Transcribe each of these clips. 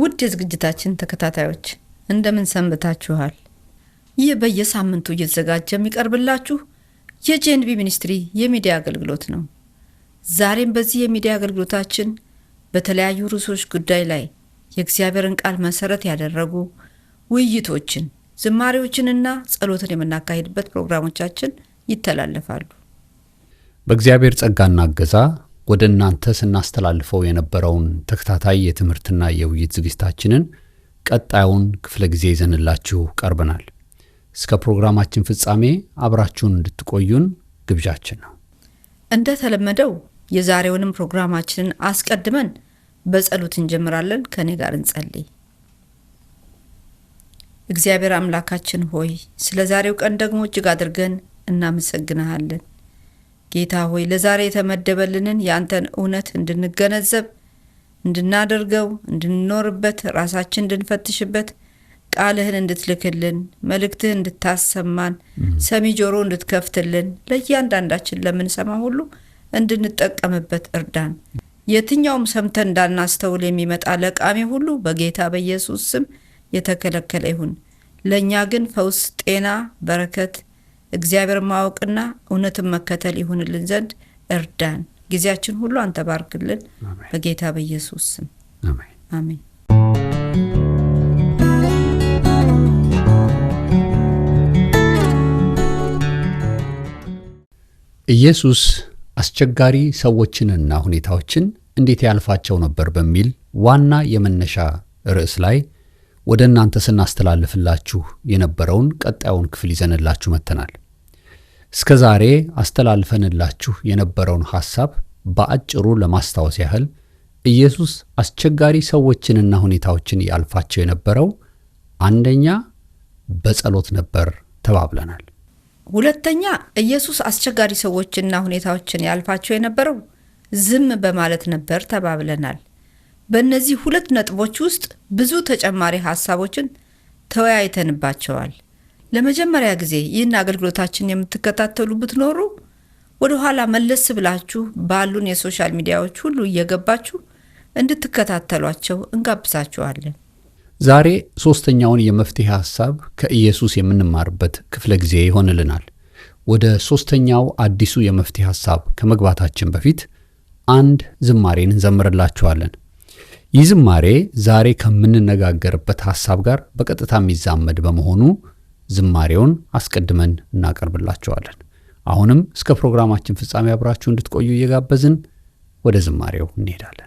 ውድ የዝግጅታችን ተከታታዮች እንደምን ሰንብታችኋል? ይህ በየሳምንቱ እየተዘጋጀ የሚቀርብላችሁ የጄንቢ ሚኒስትሪ የሚዲያ አገልግሎት ነው። ዛሬም በዚህ የሚዲያ አገልግሎታችን በተለያዩ ርዕሶች ጉዳይ ላይ የእግዚአብሔርን ቃል መሰረት ያደረጉ ውይይቶችን፣ ዝማሬዎችንና ጸሎትን የምናካሂድበት ፕሮግራሞቻችን ይተላለፋሉ። በእግዚአብሔር ጸጋና እገዛ ወደ እናንተ ስናስተላልፈው የነበረውን ተከታታይ የትምህርትና የውይይት ዝግጅታችንን ቀጣዩን ክፍለ ጊዜ ይዘንላችሁ ቀርበናል። እስከ ፕሮግራማችን ፍጻሜ አብራችሁን እንድትቆዩን ግብዣችን ነው። እንደተለመደው የዛሬውንም ፕሮግራማችንን አስቀድመን በጸሎት እንጀምራለን። ከኔ ጋር እንጸልይ። እግዚአብሔር አምላካችን ሆይ ስለ ዛሬው ቀን ደግሞ እጅግ አድርገን እናመሰግንሃለን። ጌታ ሆይ ለዛሬ የተመደበልንን ያንተን እውነት እንድንገነዘብ፣ እንድናደርገው፣ እንድንኖርበት፣ ራሳችን እንድንፈትሽበት፣ ቃልህን እንድትልክልን፣ መልእክትህን እንድታሰማን፣ ሰሚ ጆሮ እንድትከፍትልን፣ ለእያንዳንዳችን ለምንሰማ ሁሉ እንድንጠቀምበት እርዳን። የትኛውም ሰምተን እንዳናስተውል የሚመጣ ለቃሚ ሁሉ በጌታ በኢየሱስ ስም የተከለከለ ይሁን። ለእኛ ግን ፈውስ፣ ጤና፣ በረከት፣ እግዚአብሔር ማወቅና እውነትን መከተል ይሁንልን ዘንድ እርዳን። ጊዜያችን ሁሉ አንተ ባርክልን። በጌታ በኢየሱስ ስም አሜን። ኢየሱስ አስቸጋሪ ሰዎችንና ሁኔታዎችን እንዴት ያልፋቸው ነበር በሚል ዋና የመነሻ ርዕስ ላይ ወደ እናንተ ስናስተላልፍላችሁ የነበረውን ቀጣዩን ክፍል ይዘንላችሁ መተናል። እስከ ዛሬ አስተላልፈንላችሁ የነበረውን ሐሳብ በአጭሩ ለማስታወስ ያህል ኢየሱስ አስቸጋሪ ሰዎችንና ሁኔታዎችን ያልፋቸው የነበረው አንደኛ በጸሎት ነበር ተባብለናል። ሁለተኛ ኢየሱስ አስቸጋሪ ሰዎችንና ሁኔታዎችን ያልፋቸው የነበረው ዝም በማለት ነበር ተባብለናል። በእነዚህ ሁለት ነጥቦች ውስጥ ብዙ ተጨማሪ ሐሳቦችን ተወያይተንባቸዋል። ለመጀመሪያ ጊዜ ይህን አገልግሎታችን የምትከታተሉ ብትኖሩ ወደ ኋላ መለስ ብላችሁ ባሉን የሶሻል ሚዲያዎች ሁሉ እየገባችሁ እንድትከታተሏቸው እንጋብዛችኋለን። ዛሬ ሶስተኛውን የመፍትሄ ሐሳብ ከኢየሱስ የምንማርበት ክፍለ ጊዜ ይሆንልናል። ወደ ሶስተኛው አዲሱ የመፍትሄ ሐሳብ ከመግባታችን በፊት አንድ ዝማሬን እንዘምርላችኋለን። ይህ ዝማሬ ዛሬ ከምንነጋገርበት ሐሳብ ጋር በቀጥታ የሚዛመድ በመሆኑ ዝማሬውን አስቀድመን እናቀርብላችኋለን። አሁንም እስከ ፕሮግራማችን ፍጻሜ አብራችሁ እንድትቆዩ እየጋበዝን ወደ ዝማሬው እንሄዳለን።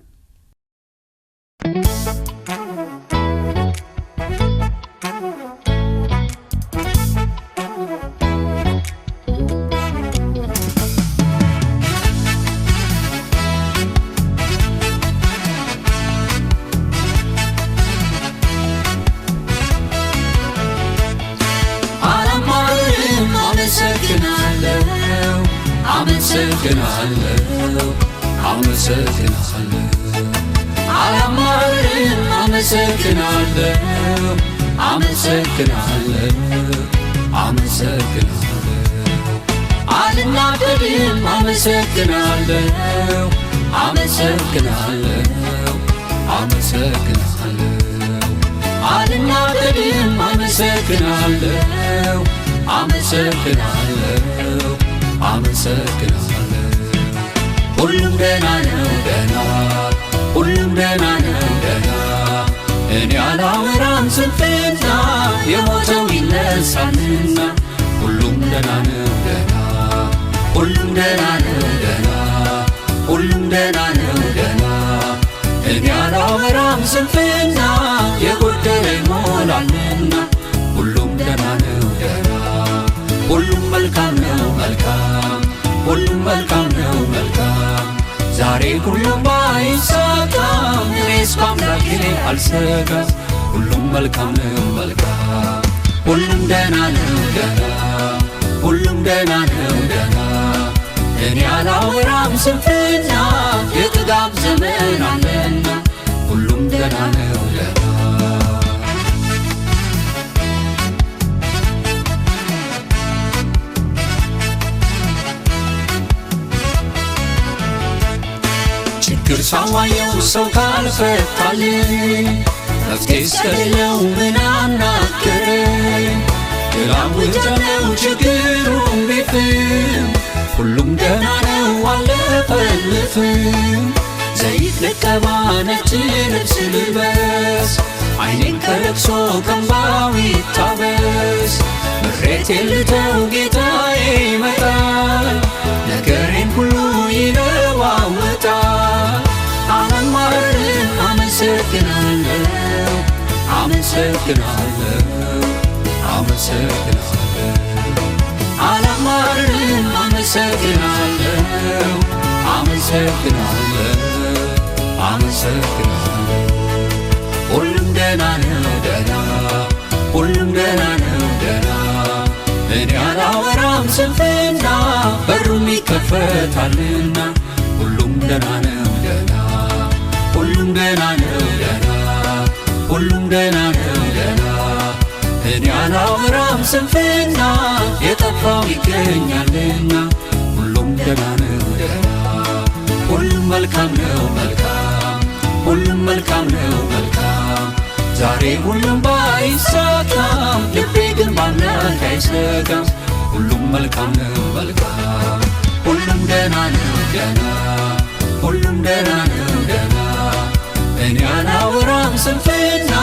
ሁሉም ደህና ነው ደህና፣ ሁሉም ደህና ነው ደህና። እኔ አላወራም ስንፍና፣ የሞተው ይነሳልና። ሁሉም ደህና ነው ደህና፣ ሁሉም ደህና ነው ደህና፣ ሁሉም ደህና ነው ደህና። እኔ አላወራም ስንፍና፣ የጎደለ ይሞላልና። ሁሉም ደህና ነው ደህና፣ ሁሉም መልካም ነው መልካም፣ ሁሉም መልካም ነው መልካም። ዛሬ ሁሉም ባይሳካም እኔስ በአምላኬ አልሰጋም። ሁሉም መልካም ነው መልካም፣ ሁሉም ደህና ነው ደህና፣ ሁሉም ደህና ነው ደህና። እኔ አላወራም ስንፍና፣ የጥጋብ ዘመን አለና። ሁሉም ደህና ነው ደህና። ችግር ሳዋየው ሰው ካልፈታልኝ መፍትሄ እስከሌለው ምን አናገረኝ? ግራውጃለው ችግሩን ቢፍም ሁሉም ደህና ነው አለፈልፍም። ዘይት ልቀባ ነጭ ልብስ ልልበስ ዓይኔን ከለቅሶ ከእንባው ይታበስ። ምሬቴን ልተው ጌታዬ ይመጣል ነገሬን ሁሉ ይለዋውጣል። አላማርርም አመሰግናለሁ አመሰግናለሁ አመሰግናለሁ። አላማርርም አመሰግናለሁ አመሰግናለሁ አመሰግናለሁ። ሁሉም ደህና ነው ደህና ሁሉም ደህና ነው ደህና። እኔ አላወራም ስንፍና በሩም ይከፈታልና። ሁሉም ደህና ነው ደህና ሁሉም ደህና ነው ደህና ሁሉም ደህና ነው ደህና። እኔ አላወራም ስንፍና የጠፋው ይገኛልና። ሁሉም ደህና ነው ደህና ሁሉም መልካም ነው መልካም ሁሉም መልካም ነው መልካም። ዛሬ ሁሉም ባይሳካም ልቤ ግን በአምላክ አይሰጋም። ሁሉም መልካም ነው መልካም ሁሉም ደህና ነው ደህና ሁሉም ደህና ነው ደህና። እኔ አላወራም ስንፍና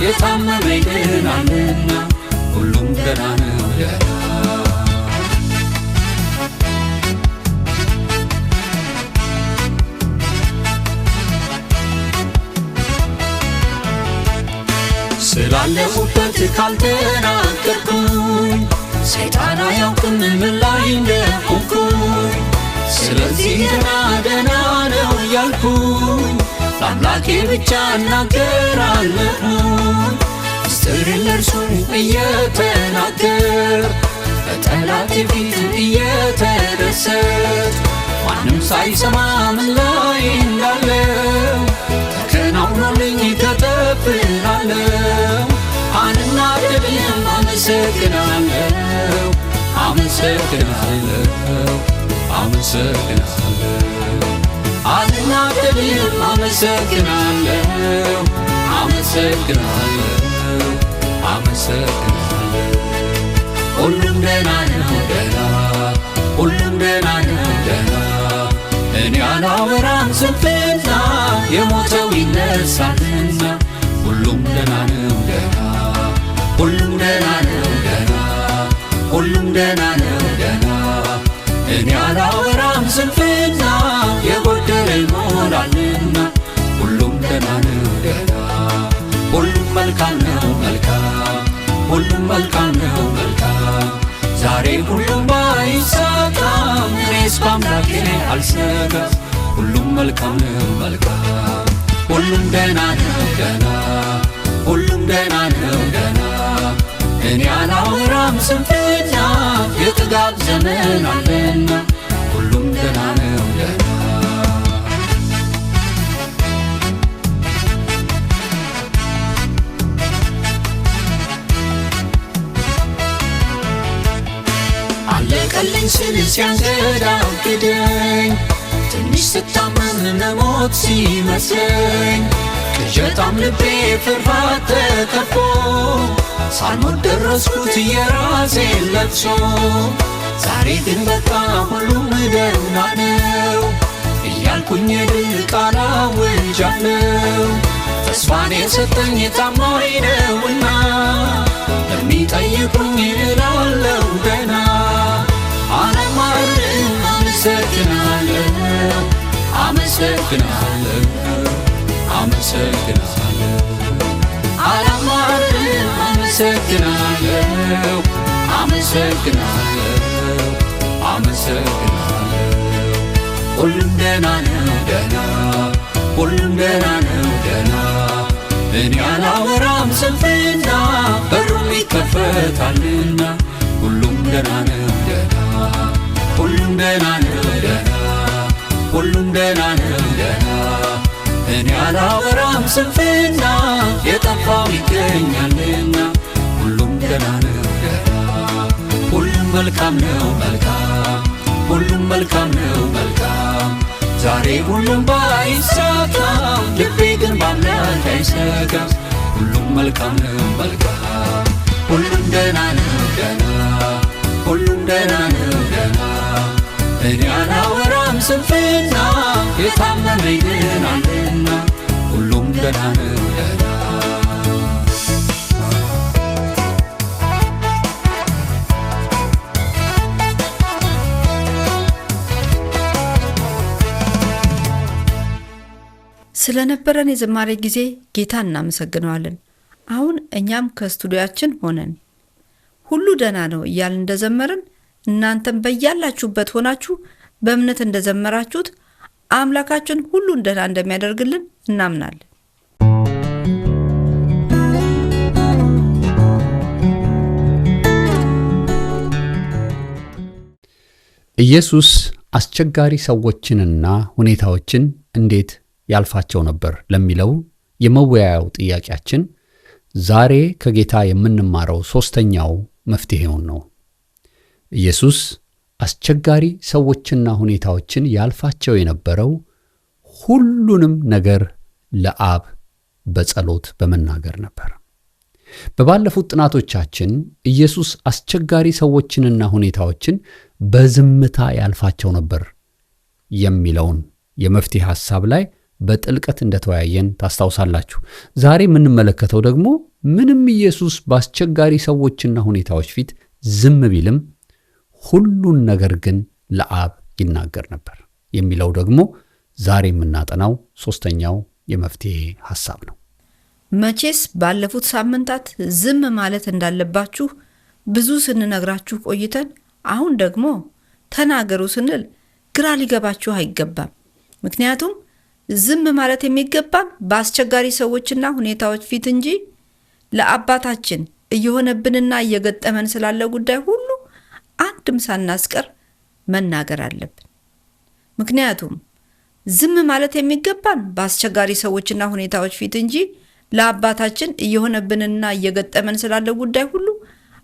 የታመመ ይድናልና። ሁሉም ደህና ነው ደህና ስላለሁበት ካልተናገርኩኝ ሰይጣን አያውቅም ምን ላይ እንደሆንኩኝ። ስለዚህ ደህና ደህና ነው እያልኩኝ ለአምላኬ ብቻ እናገራለሁኝ። ምስጢሬን ለእርሱ እየተናገር በጠላቴ ፊት እየተደሰት ማንም ሳይሰማ ምን ላይ እንዳለው ተከናውኖልኝ ተጠፍናለሁ። አልናደድም አመሰግናለሁ አመሰግናለሁ አመሰግናለሁ። አልናደድም አመሰግናለሁ አመሰግናለሁ አመሰግናለሁ። ሁሉም ደህና ነው ደህና ሁሉም ደህና ነው ደህና። እኔ አላወራም ስንፍና የሞተው ይነሳልና። ሁሉም ደህና ነው ደህና ሁሉም ደህና ነው ደህና ሁሉም ደህና ነው ደህና። እኔ አላወራም ስንፍና የጎደለ ይሞላልና። ሁሉም ደህና ነው ደህና ሁሉም መልካም ነው መልካም ሁሉም መልካም ነው መልካም። ዛሬ ሁሉም ባይሳካም እኔስ በአምላኬ አልሰጋም። ሁሉም መልካም ነው መልካም ሁሉም ደህና ነው ደህና ሁሉም ደህና ነው ደህና። እኔ አላወራም ስንፍና የጥጋብ ዘመን አለና። ሁሉም ደህና ነው ደህና አለቀልኝ ስል ሲያንገዳግደኝ ትንሽ ስታመም መሞት ሲመስለኝ ቅዠታም ልቤ ፍርሃት ተከቦ ሳልሞት ደረስኩት የራሴን ለቅሶ። ዛሬ ግን በቃ ሁሉም ደህና ነው እያልኩኝ የድል ቃል አውጃለሁ። ተስፋን የሰጠኝ ታማኝ ነውና ለሚጠይቁኝ እላለሁ ደህና። አላማርርም አመሰግናለሁ አመሰግናለሁ አመሰግናለሁ። አላማርርም አመሰግናለሁ አመሰግናለሁ አመሰግናለሁ። ሁሉም ደህና ነው ደህና ሁሉም ደህና ነው ደህና። እኔ አላወራም ስንፍና በሩም ይከፈታልና። ሁሉም ደህና ነው ደህና ሁሉም ደህና ነው ደህና ሁሉም ደህና ነው ደህና። እኔ አላወራም ስንፍና የጠፋው ይገኛልና። ሁሉም ደህና ነው ደህና ሁሉም መልካም ነው መልካም ሁሉም መልካም ነው መልካም። ዛሬ ሁሉም ባይሳካም ልቤ ግን በአምላክ አይሰጋም። ሁሉም መልካም ነው መልካም ሁሉም ደህና ነው ደህና ሁሉም ደህና ነው ደህና እኔ አላወራም ስንፍና የታመመኝ ግን አለና ሁሉም ደህና ነው ደህና ስለነበረን የዝማሬ ጊዜ ጌታ እናመሰግነዋለን። አሁን እኛም ከስቱዲያችን ሆነን ሁሉ ደህና ነው እያልን እንደዘመርን እናንተም በያላችሁበት ሆናችሁ በእምነት እንደዘመራችሁት አምላካችን ሁሉን ደህና እንደሚያደርግልን እናምናለን። ኢየሱስ አስቸጋሪ ሰዎችንና ሁኔታዎችን እንዴት ያልፋቸው ነበር ለሚለው የመወያያው ጥያቄያችን ዛሬ ከጌታ የምንማረው ሶስተኛው መፍትሄውን ነው። ኢየሱስ አስቸጋሪ ሰዎችና ሁኔታዎችን ያልፋቸው የነበረው ሁሉንም ነገር ለአብ በጸሎት በመናገር ነበር። በባለፉት ጥናቶቻችን ኢየሱስ አስቸጋሪ ሰዎችንና ሁኔታዎችን በዝምታ ያልፋቸው ነበር የሚለውን የመፍትሄ ሐሳብ ላይ በጥልቀት እንደተወያየን ታስታውሳላችሁ። ዛሬ የምንመለከተው ደግሞ ምንም ኢየሱስ በአስቸጋሪ ሰዎችና ሁኔታዎች ፊት ዝም ቢልም ሁሉን ነገር ግን ለአብ ይናገር ነበር የሚለው ደግሞ ዛሬ የምናጠናው ሶስተኛው የመፍትሄ ሐሳብ ነው። መቼስ ባለፉት ሳምንታት ዝም ማለት እንዳለባችሁ ብዙ ስንነግራችሁ ቆይተን አሁን ደግሞ ተናገሩ ስንል ግራ ሊገባችሁ አይገባም። ምክንያቱም ዝም ማለት የሚገባን በአስቸጋሪ ሰዎችና ሁኔታዎች ፊት እንጂ ለአባታችን እየሆነብንና እየገጠመን ስላለ ጉዳይ ሁሉ አንድም ሳናስቀር መናገር አለብን። ምክንያቱም ዝም ማለት የሚገባን በአስቸጋሪ ሰዎችና ሁኔታዎች ፊት እንጂ ለአባታችን እየሆነብንና እየገጠመን ስላለ ጉዳይ ሁሉ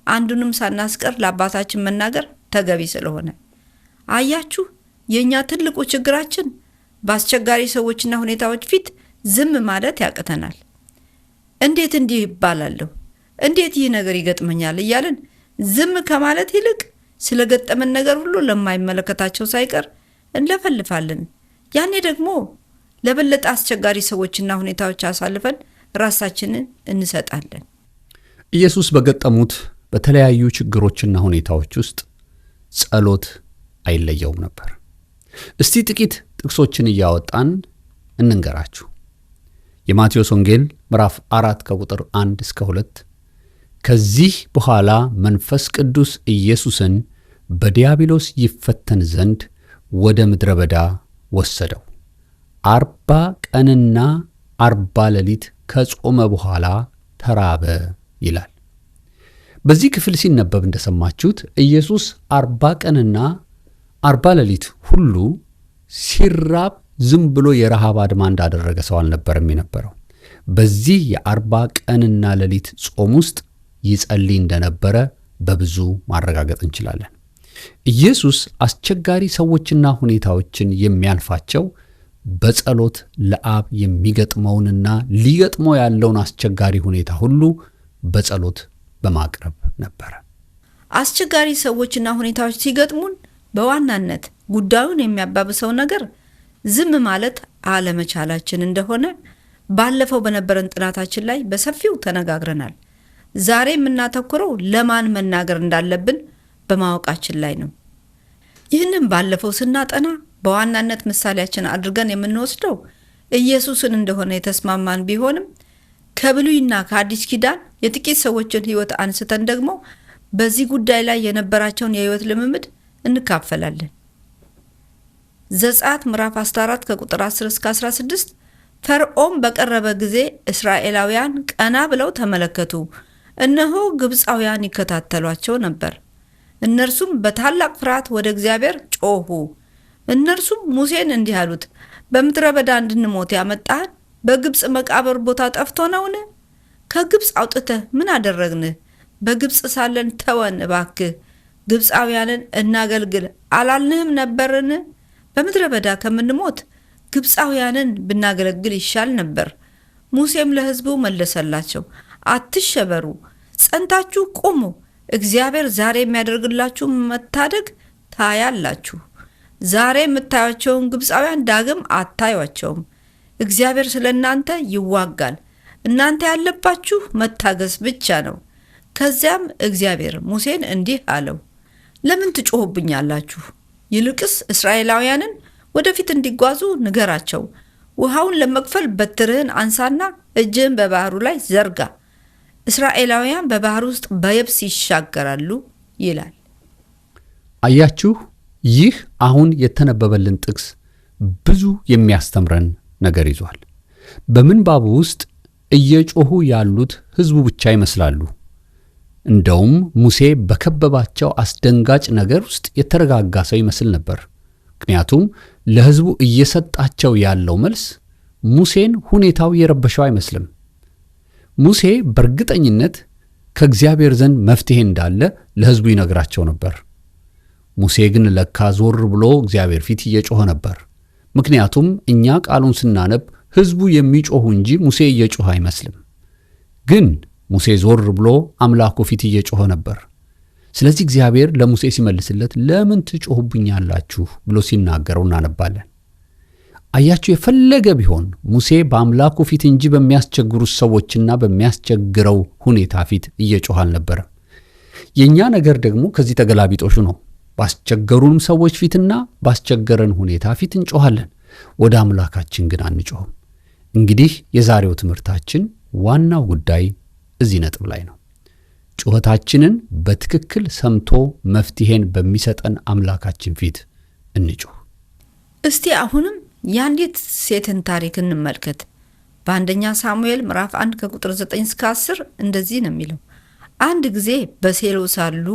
አንዱንም ሳናስቀር ለአባታችን መናገር ተገቢ ስለሆነ አያችሁ፣ የኛ ትልቁ ችግራችን በአስቸጋሪ ሰዎችና ሁኔታዎች ፊት ዝም ማለት ያቅተናል። እንዴት እንዲህ ይባላለሁ፣ እንዴት ይህ ነገር ይገጥመኛል እያልን ዝም ከማለት ይልቅ ስለገጠመን ነገር ሁሉ ለማይመለከታቸው ሳይቀር እንለፈልፋለን። ያኔ ደግሞ ለበለጠ አስቸጋሪ ሰዎችና ሁኔታዎች አሳልፈን ራሳችንን እንሰጣለን። ኢየሱስ በገጠሙት በተለያዩ ችግሮችና ሁኔታዎች ውስጥ ጸሎት አይለየውም ነበር። እስቲ ጥቂት ጥቅሶችን እያወጣን እንንገራችሁ። የማቴዎስ ወንጌል ምዕራፍ 4 ከቁጥር 1 እስከ 2 ከዚህ በኋላ መንፈስ ቅዱስ ኢየሱስን በዲያብሎስ ይፈተን ዘንድ ወደ ምድረ በዳ ወሰደው። 40 ቀንና 40 ሌሊት ከጾመ በኋላ ተራበ ይላል። በዚህ ክፍል ሲነበብ እንደሰማችሁት ኢየሱስ 40 ቀንና 40 ሌሊት ሁሉ ሲራብ ዝም ብሎ የረሃብ አድማ እንዳደረገ ሰው አልነበረም የነበረው። በዚህ የ40 ቀንና ሌሊት ጾም ውስጥ ይጸልይ እንደነበረ በብዙ ማረጋገጥ እንችላለን። ኢየሱስ አስቸጋሪ ሰዎችና ሁኔታዎችን የሚያልፋቸው በጸሎት ለአብ የሚገጥመውንና ሊገጥመው ያለውን አስቸጋሪ ሁኔታ ሁሉ በጸሎት በማቅረብ ነበር። አስቸጋሪ ሰዎችና ሁኔታዎች ሲገጥሙን በዋናነት ጉዳዩን የሚያባብሰው ነገር ዝም ማለት አለመቻላችን እንደሆነ ባለፈው በነበረን ጥናታችን ላይ በሰፊው ተነጋግረናል። ዛሬ የምናተኩረው ለማን መናገር እንዳለብን በማወቃችን ላይ ነው። ይህንን ባለፈው ስናጠና በዋናነት ምሳሌያችን አድርገን የምንወስደው ኢየሱስን እንደሆነ የተስማማን ቢሆንም ከብሉይና ከአዲስ ኪዳን የጥቂት ሰዎችን ሕይወት አንስተን ደግሞ በዚህ ጉዳይ ላይ የነበራቸውን የሕይወት ልምምድ እንካፈላለን። ዘጸአት ምዕራፍ 14 ከቁጥር 10 እስከ 16 ፈርዖን በቀረበ ጊዜ እስራኤላውያን ቀና ብለው ተመለከቱ፣ እነሆ ግብፃውያን ይከታተሏቸው ነበር። እነርሱም በታላቅ ፍርሃት ወደ እግዚአብሔር ጮኹ። እነርሱም ሙሴን እንዲህ አሉት፣ በምድረ በዳ እንድንሞት ያመጣህን በግብፅ መቃብር ቦታ ጠፍቶ ነውን? ከግብፅ አውጥተህ ምን አደረግንህ? በግብፅ ሳለን ተወን እባክህ፣ ግብፃውያንን እናገልግል አላልንህም ነበርን? በምድረ በዳ ከምንሞት ግብፃውያንን ብናገለግል ይሻል ነበር። ሙሴም ለሕዝቡ መለሰላቸው፣ አትሸበሩ፣ ጸንታችሁ ቁሙ። እግዚአብሔር ዛሬ የሚያደርግላችሁ መታደግ ታያላችሁ። ዛሬ የምታዩቸውን ግብፃውያን ዳግም አታዩቸውም። እግዚአብሔር ስለ እናንተ ይዋጋል። እናንተ ያለባችሁ መታገስ ብቻ ነው። ከዚያም እግዚአብሔር ሙሴን እንዲህ አለው፣ ለምን ትጮሁብኛላችሁ? ይልቅስ እስራኤላውያንን ወደፊት እንዲጓዙ ንገራቸው። ውሃውን ለመክፈል በትርህን አንሳና እጅህን በባህሩ ላይ ዘርጋ። እስራኤላውያን በባህር ውስጥ በየብስ ይሻገራሉ ይላል። አያችሁ፣ ይህ አሁን የተነበበልን ጥቅስ ብዙ የሚያስተምረን ነገር ይዟል። በምንባቡ ውስጥ እየጮሁ ያሉት ሕዝቡ ብቻ ይመስላሉ። እንደውም ሙሴ በከበባቸው አስደንጋጭ ነገር ውስጥ የተረጋጋ ሰው ይመስል ነበር። ምክንያቱም ለሕዝቡ እየሰጣቸው ያለው መልስ ሙሴን ሁኔታው የረበሸው አይመስልም። ሙሴ በእርግጠኝነት ከእግዚአብሔር ዘንድ መፍትሄ እንዳለ ለሕዝቡ ይነግራቸው ነበር። ሙሴ ግን ለካ ዞር ብሎ እግዚአብሔር ፊት እየጮኸ ነበር። ምክንያቱም እኛ ቃሉን ስናነብ ሕዝቡ የሚጮሁ እንጂ ሙሴ እየጮኸ አይመስልም። ግን ሙሴ ዞር ብሎ አምላኩ ፊት እየጮኸ ነበር። ስለዚህ እግዚአብሔር ለሙሴ ሲመልስለት ለምን ትጮሁብኛላችሁ ብሎ ሲናገረው እናነባለን። አያችሁ፣ የፈለገ ቢሆን ሙሴ በአምላኩ ፊት እንጂ በሚያስቸግሩት ሰዎችና በሚያስቸግረው ሁኔታ ፊት እየጮኸ አልነበረም። የእኛ ነገር ደግሞ ከዚህ ተገላቢጦሹ ነው። ባስቸገሩንም ሰዎች ፊትና ባስቸገረን ሁኔታ ፊት እንጮኻለን፣ ወደ አምላካችን ግን አንጮኽም። እንግዲህ የዛሬው ትምህርታችን ዋናው ጉዳይ እዚህ ነጥብ ላይ ነው። ጩኸታችንን በትክክል ሰምቶ መፍትሄን በሚሰጠን አምላካችን ፊት እንጮህ። እስቲ አሁንም የአንዲት ሴትን ታሪክ እንመልከት። በአንደኛ ሳሙኤል ምዕራፍ 1 ከቁጥር 9 እስከ 10 እንደዚህ ነው የሚለው። አንድ ጊዜ በሴሎ ሳሉ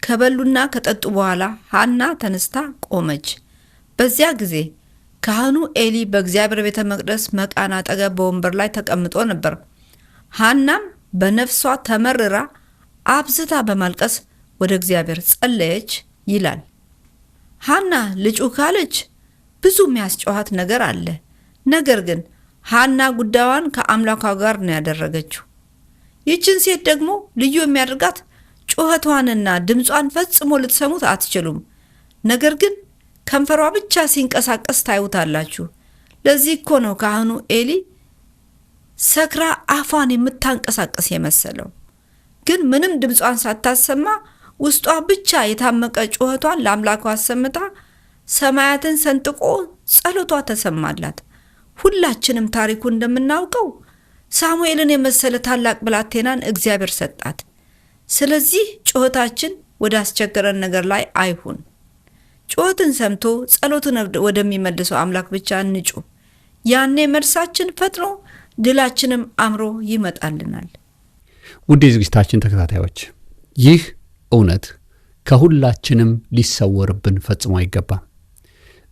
ከበሉና ከጠጡ በኋላ ሐና ተነስታ ቆመች። በዚያ ጊዜ ካህኑ ኤሊ በእግዚአብሔር ቤተ መቅደስ መቃን አጠገብ በወንበር ላይ ተቀምጦ ነበር። ሐናም በነፍሷ ተመርራ አብዝታ በማልቀስ ወደ እግዚአብሔር ጸለየች ይላል። ሐና ልጩ ካለች ብዙ የሚያስጨዋት ነገር አለ። ነገር ግን ሐና ጉዳዩን ከአምላኳ ጋር ነው ያደረገችው። ይህችን ሴት ደግሞ ልዩ የሚያደርጋት ጩኸቷንና ድምጿን ፈጽሞ ልትሰሙት አትችሉም። ነገር ግን ከንፈሯ ብቻ ሲንቀሳቀስ ታዩታላችሁ። ለዚህ እኮ ነው ካህኑ ኤሊ ሰክራ አፏን የምታንቀሳቀስ የመሰለው። ግን ምንም ድምጿን ሳታሰማ ውስጧ ብቻ የታመቀ ጩኸቷን ለአምላኳ አሰምታ ሰማያትን ሰንጥቆ ጸሎቷ ተሰማላት። ሁላችንም ታሪኩ እንደምናውቀው ሳሙኤልን የመሰለ ታላቅ ብላቴናን እግዚአብሔር ሰጣት። ስለዚህ ጩኸታችን ወደ አስቸገረን ነገር ላይ አይሁን። ጩኸትን ሰምቶ ጸሎትን ወደሚመልሰው አምላክ ብቻ እንጩ። ያኔ መልሳችን ፈጥኖ ድላችንም አምሮ ይመጣልናል። ውድ የዝግጅታችን ተከታታዮች፣ ይህ እውነት ከሁላችንም ሊሰወርብን ፈጽሞ አይገባም።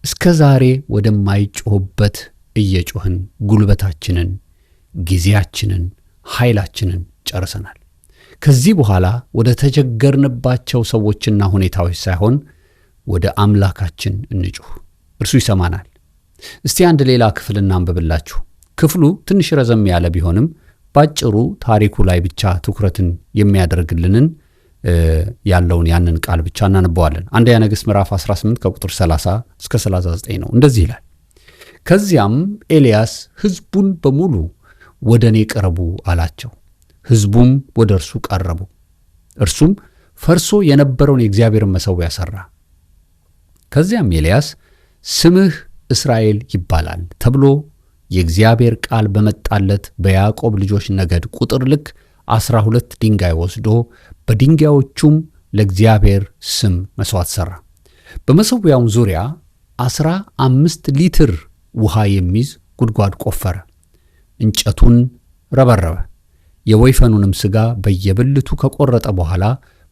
እስከ ዛሬ ወደማይጮህበት እየጮህን ጉልበታችንን፣ ጊዜያችንን፣ ኃይላችንን ጨርሰናል። ከዚህ በኋላ ወደ ተቸገርንባቸው ሰዎችና ሁኔታዎች ሳይሆን ወደ አምላካችን እንጩህ፣ እርሱ ይሰማናል። እስቲ አንድ ሌላ ክፍል እናንብብላችሁ። ክፍሉ ትንሽ ረዘም ያለ ቢሆንም ባጭሩ ታሪኩ ላይ ብቻ ትኩረትን የሚያደርግልንን ያለውን ያንን ቃል ብቻ እናነበዋለን። አንደኛ ነገሥት ምዕራፍ 18 ከቁጥር 30 እስከ 39 ነው። እንደዚህ ይላል። ከዚያም ኤልያስ ሕዝቡን በሙሉ ወደ እኔ ቅረቡ አላቸው። ሕዝቡም ወደ እርሱ ቀረቡ። እርሱም ፈርሶ የነበረውን የእግዚአብሔርን መሠዊያ ሠራ። ከዚያም ኤልያስ ስምህ እስራኤል ይባላል ተብሎ የእግዚአብሔር ቃል በመጣለት በያዕቆብ ልጆች ነገድ ቁጥር ልክ 12 ድንጋይ ወስዶ በድንጋዮቹም ለእግዚአብሔር ስም መሥዋዕት ሠራ። በመሠዊያውም ዙሪያ 15 ሊትር ውሃ የሚይዝ ጉድጓድ ቆፈረ። እንጨቱን ረበረበ። የወይፈኑንም ሥጋ በየብልቱ ከቈረጠ በኋላ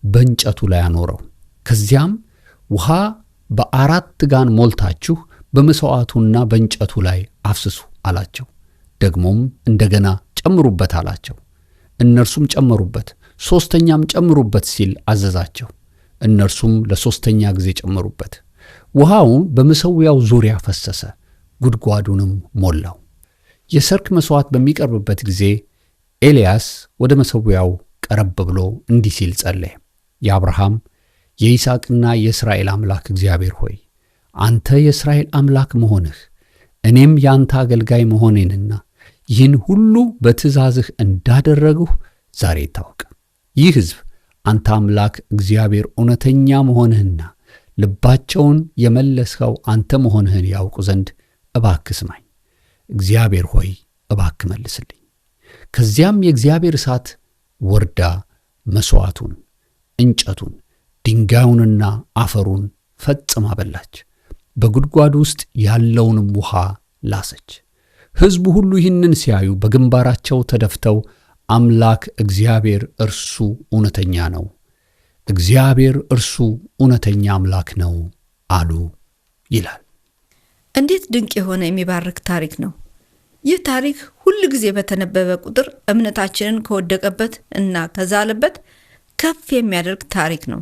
በእንጨቱ ላይ አኖረው። ከዚያም ውሃ በ4 ጋን ሞልታችሁ በመሥዋዕቱና በእንጨቱ ላይ አፍስሱ አላቸው። ደግሞም እንደገና ጨምሩበት አላቸው። እነርሱም ጨመሩበት። 3ኛም ጨምሩበት ሲል አዘዛቸው። እነርሱም ለ3ኛ ጊዜ ጨመሩበት። ውሃው በመሠዊያው ዙሪያ ፈሰሰ፣ ጉድጓዱንም ሞላው። የሰርክ መሥዋዕት በሚቀርብበት ጊዜ ኤልያስ ወደ መሠዊያው ቀረብ ብሎ እንዲህ ሲል ጸለየ። የአብርሃም የይስሐቅና የእስራኤል አምላክ እግዚአብሔር ሆይ አንተ የእስራኤል አምላክ መሆንህ እኔም የአንተ አገልጋይ መሆኔንና ይህን ሁሉ በትእዛዝህ እንዳደረግሁ ዛሬ ይታወቅ። ይህ ሕዝብ አንተ አምላክ እግዚአብሔር እውነተኛ መሆንህና ልባቸውን የመለስኸው አንተ መሆንህን ያውቁ ዘንድ እባክህ ስማኝ። እግዚአብሔር ሆይ እባክህ መልስልኝ። ከዚያም የእግዚአብሔር እሳት ወርዳ መሥዋዕቱን፣ እንጨቱን፣ ድንጋዩንና አፈሩን ፈጽማ በላች፣ በጉድጓድ ውስጥ ያለውንም ውሃ ላሰች። ሕዝቡ ሁሉ ይህንን ሲያዩ በግንባራቸው ተደፍተው አምላክ እግዚአብሔር እርሱ እውነተኛ ነው፣ እግዚአብሔር እርሱ እውነተኛ አምላክ ነው አሉ ይላል። እንዴት ድንቅ የሆነ የሚባርክ ታሪክ ነው! ይህ ታሪክ ሁል ጊዜ በተነበበ ቁጥር እምነታችንን ከወደቀበት እና ከዛለበት ከፍ የሚያደርግ ታሪክ ነው።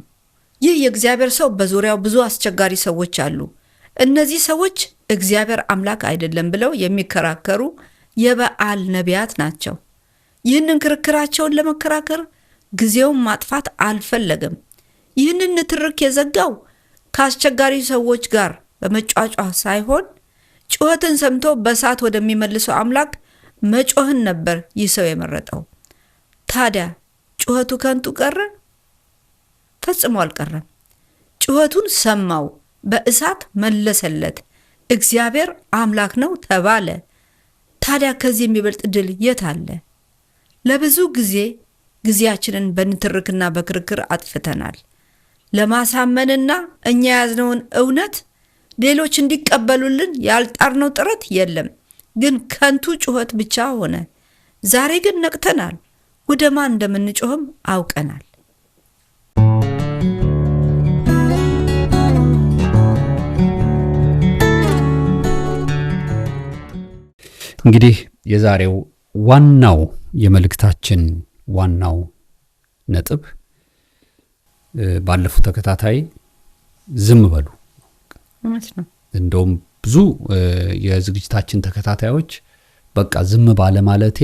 ይህ የእግዚአብሔር ሰው በዙሪያው ብዙ አስቸጋሪ ሰዎች አሉ። እነዚህ ሰዎች እግዚአብሔር አምላክ አይደለም ብለው የሚከራከሩ የበዓል ነቢያት ናቸው። ይህንን ክርክራቸውን ለመከራከር ጊዜውን ማጥፋት አልፈለገም። ይህንን ንትርክ የዘጋው ከአስቸጋሪ ሰዎች ጋር በመጫጫህ ሳይሆን ጩኸትን ሰምቶ በእሳት ወደሚመልሰው አምላክ መጮህን ነበር ይህ ሰው የመረጠው። ታዲያ ጩኸቱ ከንቱ ቀረ? ፈጽሞ አልቀረም። ጩኸቱን ሰማው፣ በእሳት መለሰለት፣ እግዚአብሔር አምላክ ነው ተባለ። ታዲያ ከዚህ የሚበልጥ ድል የት አለ? ለብዙ ጊዜያችንን በንትርክና በክርክር አጥፍተናል። ለማሳመንና እኛ ያዝነውን እውነት ሌሎች እንዲቀበሉልን ያልጣርነው ጥረት የለም፣ ግን ከንቱ ጩኸት ብቻ ሆነ። ዛሬ ግን ነቅተናል፣ ወደ ማን እንደምንጮህም አውቀናል። እንግዲህ የዛሬው ዋናው የመልእክታችን ዋናው ነጥብ ባለፉት ተከታታይ ዝም በሉ። እንደውም ብዙ የዝግጅታችን ተከታታዮች በቃ ዝም ባለ ማለቴ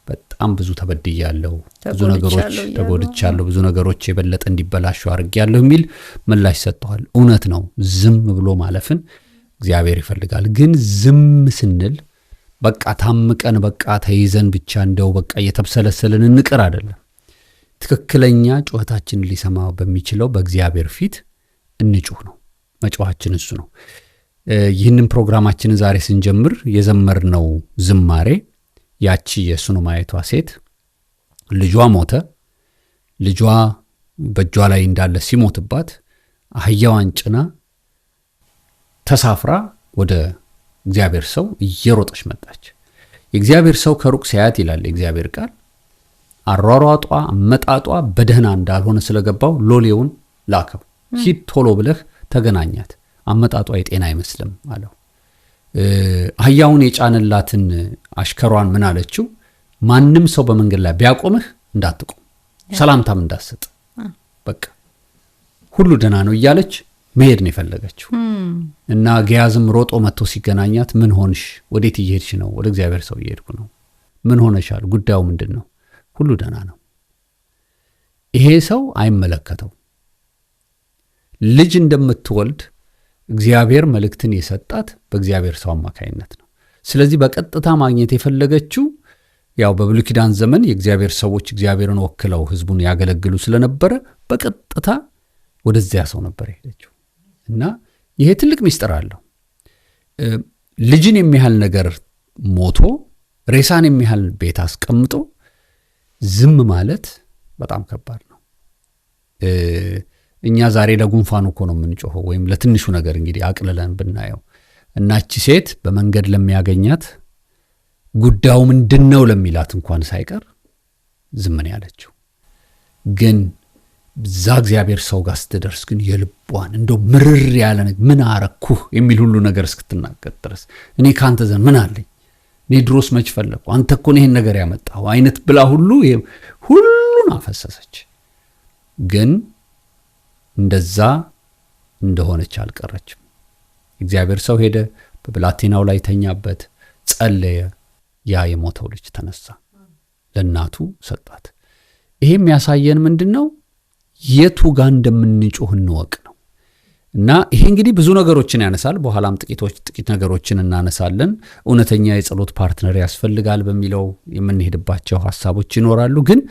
በጣም ብዙ ተበድያለሁ፣ ብዙ ነገሮች ተጎድቻለሁ፣ ብዙ ነገሮች የበለጠ እንዲበላሹ አድርጌያለሁ የሚል ምላሽ ሰጥተዋል። እውነት ነው፣ ዝም ብሎ ማለፍን እግዚአብሔር ይፈልጋል። ግን ዝም ስንል በቃ ታምቀን በቃ ተይዘን ብቻ እንደው በቃ እየተብሰለሰልን እንቅር አይደለም። ትክክለኛ ጩኸታችንን ሊሰማ በሚችለው በእግዚአብሔር ፊት እንጩህ ነው። መጮኻችን እሱ ነው። ይህንን ፕሮግራማችንን ዛሬ ስንጀምር የዘመርነው ዝማሬ ያቺ የሱነማይቷ ሴት ልጇ ሞተ። ልጇ በእጇ ላይ እንዳለ ሲሞትባት አህያዋን ጭና ተሳፍራ ወደ እግዚአብሔር ሰው እየሮጠች መጣች። የእግዚአብሔር ሰው ከሩቅ ሲያያት ይላል የእግዚአብሔር ቃል አሯሯጧ አመጣጧ በደህና እንዳልሆነ ስለገባው ሎሌውን ላከው። ሂድ ቶሎ ብለህ ተገናኛት፣ አመጣጧ የጤና አይመስልም አለው። አህያውን የጫነላትን አሽከሯን ምን አለችው? ማንም ሰው በመንገድ ላይ ቢያቆምህ እንዳትቆም፣ ሰላምታም እንዳትሰጥ፣ በቃ ሁሉ ደህና ነው እያለች መሄድ ነው የፈለገችው። እና ጊያዝም ሮጦ መጥቶ ሲገናኛት ምን ሆንሽ? ወዴት እየሄድሽ ነው? ወደ እግዚአብሔር ሰው እየሄድኩ ነው። ምን ሆነሻል? ጉዳዩ ምንድን ነው? ሁሉ ደህና ነው። ይሄ ሰው አይመለከተው። ልጅ እንደምትወልድ እግዚአብሔር መልእክትን የሰጣት በእግዚአብሔር ሰው አማካይነት ነው። ስለዚህ በቀጥታ ማግኘት የፈለገችው ያው በብሉይ ኪዳን ዘመን የእግዚአብሔር ሰዎች እግዚአብሔርን ወክለው ሕዝቡን ያገለግሉ ስለነበረ በቀጥታ ወደዚያ ሰው ነበር የሄደችው። እና ይሄ ትልቅ ምስጢር አለው። ልጅን የሚያህል ነገር ሞቶ ሬሳን የሚያህል ቤት አስቀምጦ ዝም ማለት በጣም ከባድ ነው። እኛ ዛሬ ለጉንፋኑ እኮ ነው የምንጮኸው፣ ወይም ለትንሹ ነገር እንግዲህ አቅልለን ብናየው። እናቺ ሴት በመንገድ ለሚያገኛት ጉዳዩ ምንድነው ለሚላት እንኳን ሳይቀር ዝም ነው ያለችው። ግን እዛ እግዚአብሔር ሰው ጋር ስትደርስ ግን የልቧን እንደው ምርር ያለ ምን አረኩህ የሚል ሁሉ ነገር እስክትናገር ድረስ እኔ ካንተ ዘንድ ምን አለኝ? እኔ ድሮስ መች ፈለኩ? አንተ እኮ ይሄን ነገር ያመጣው አይነት ብላ ሁሉን አፈሰሰች። ግን እንደዛ እንደሆነች አልቀረችም። እግዚአብሔር ሰው ሄደ፣ በብላቴናው ላይ ተኛበት፣ ጸለየ። ያ የሞተው ልጅ ተነሳ፣ ለእናቱ ሰጣት። ይሄ የሚያሳየን ምንድነው? የቱ ጋር እንደምንጮህ እንወቅ ነው። እና ይሄ እንግዲህ ብዙ ነገሮችን ያነሳል። በኋላም ጥቂት ነገሮችን እናነሳለን። እውነተኛ የጸሎት ፓርትነር ያስፈልጋል በሚለው የምንሄድባቸው ሐሳቦች ይኖራሉ። ግን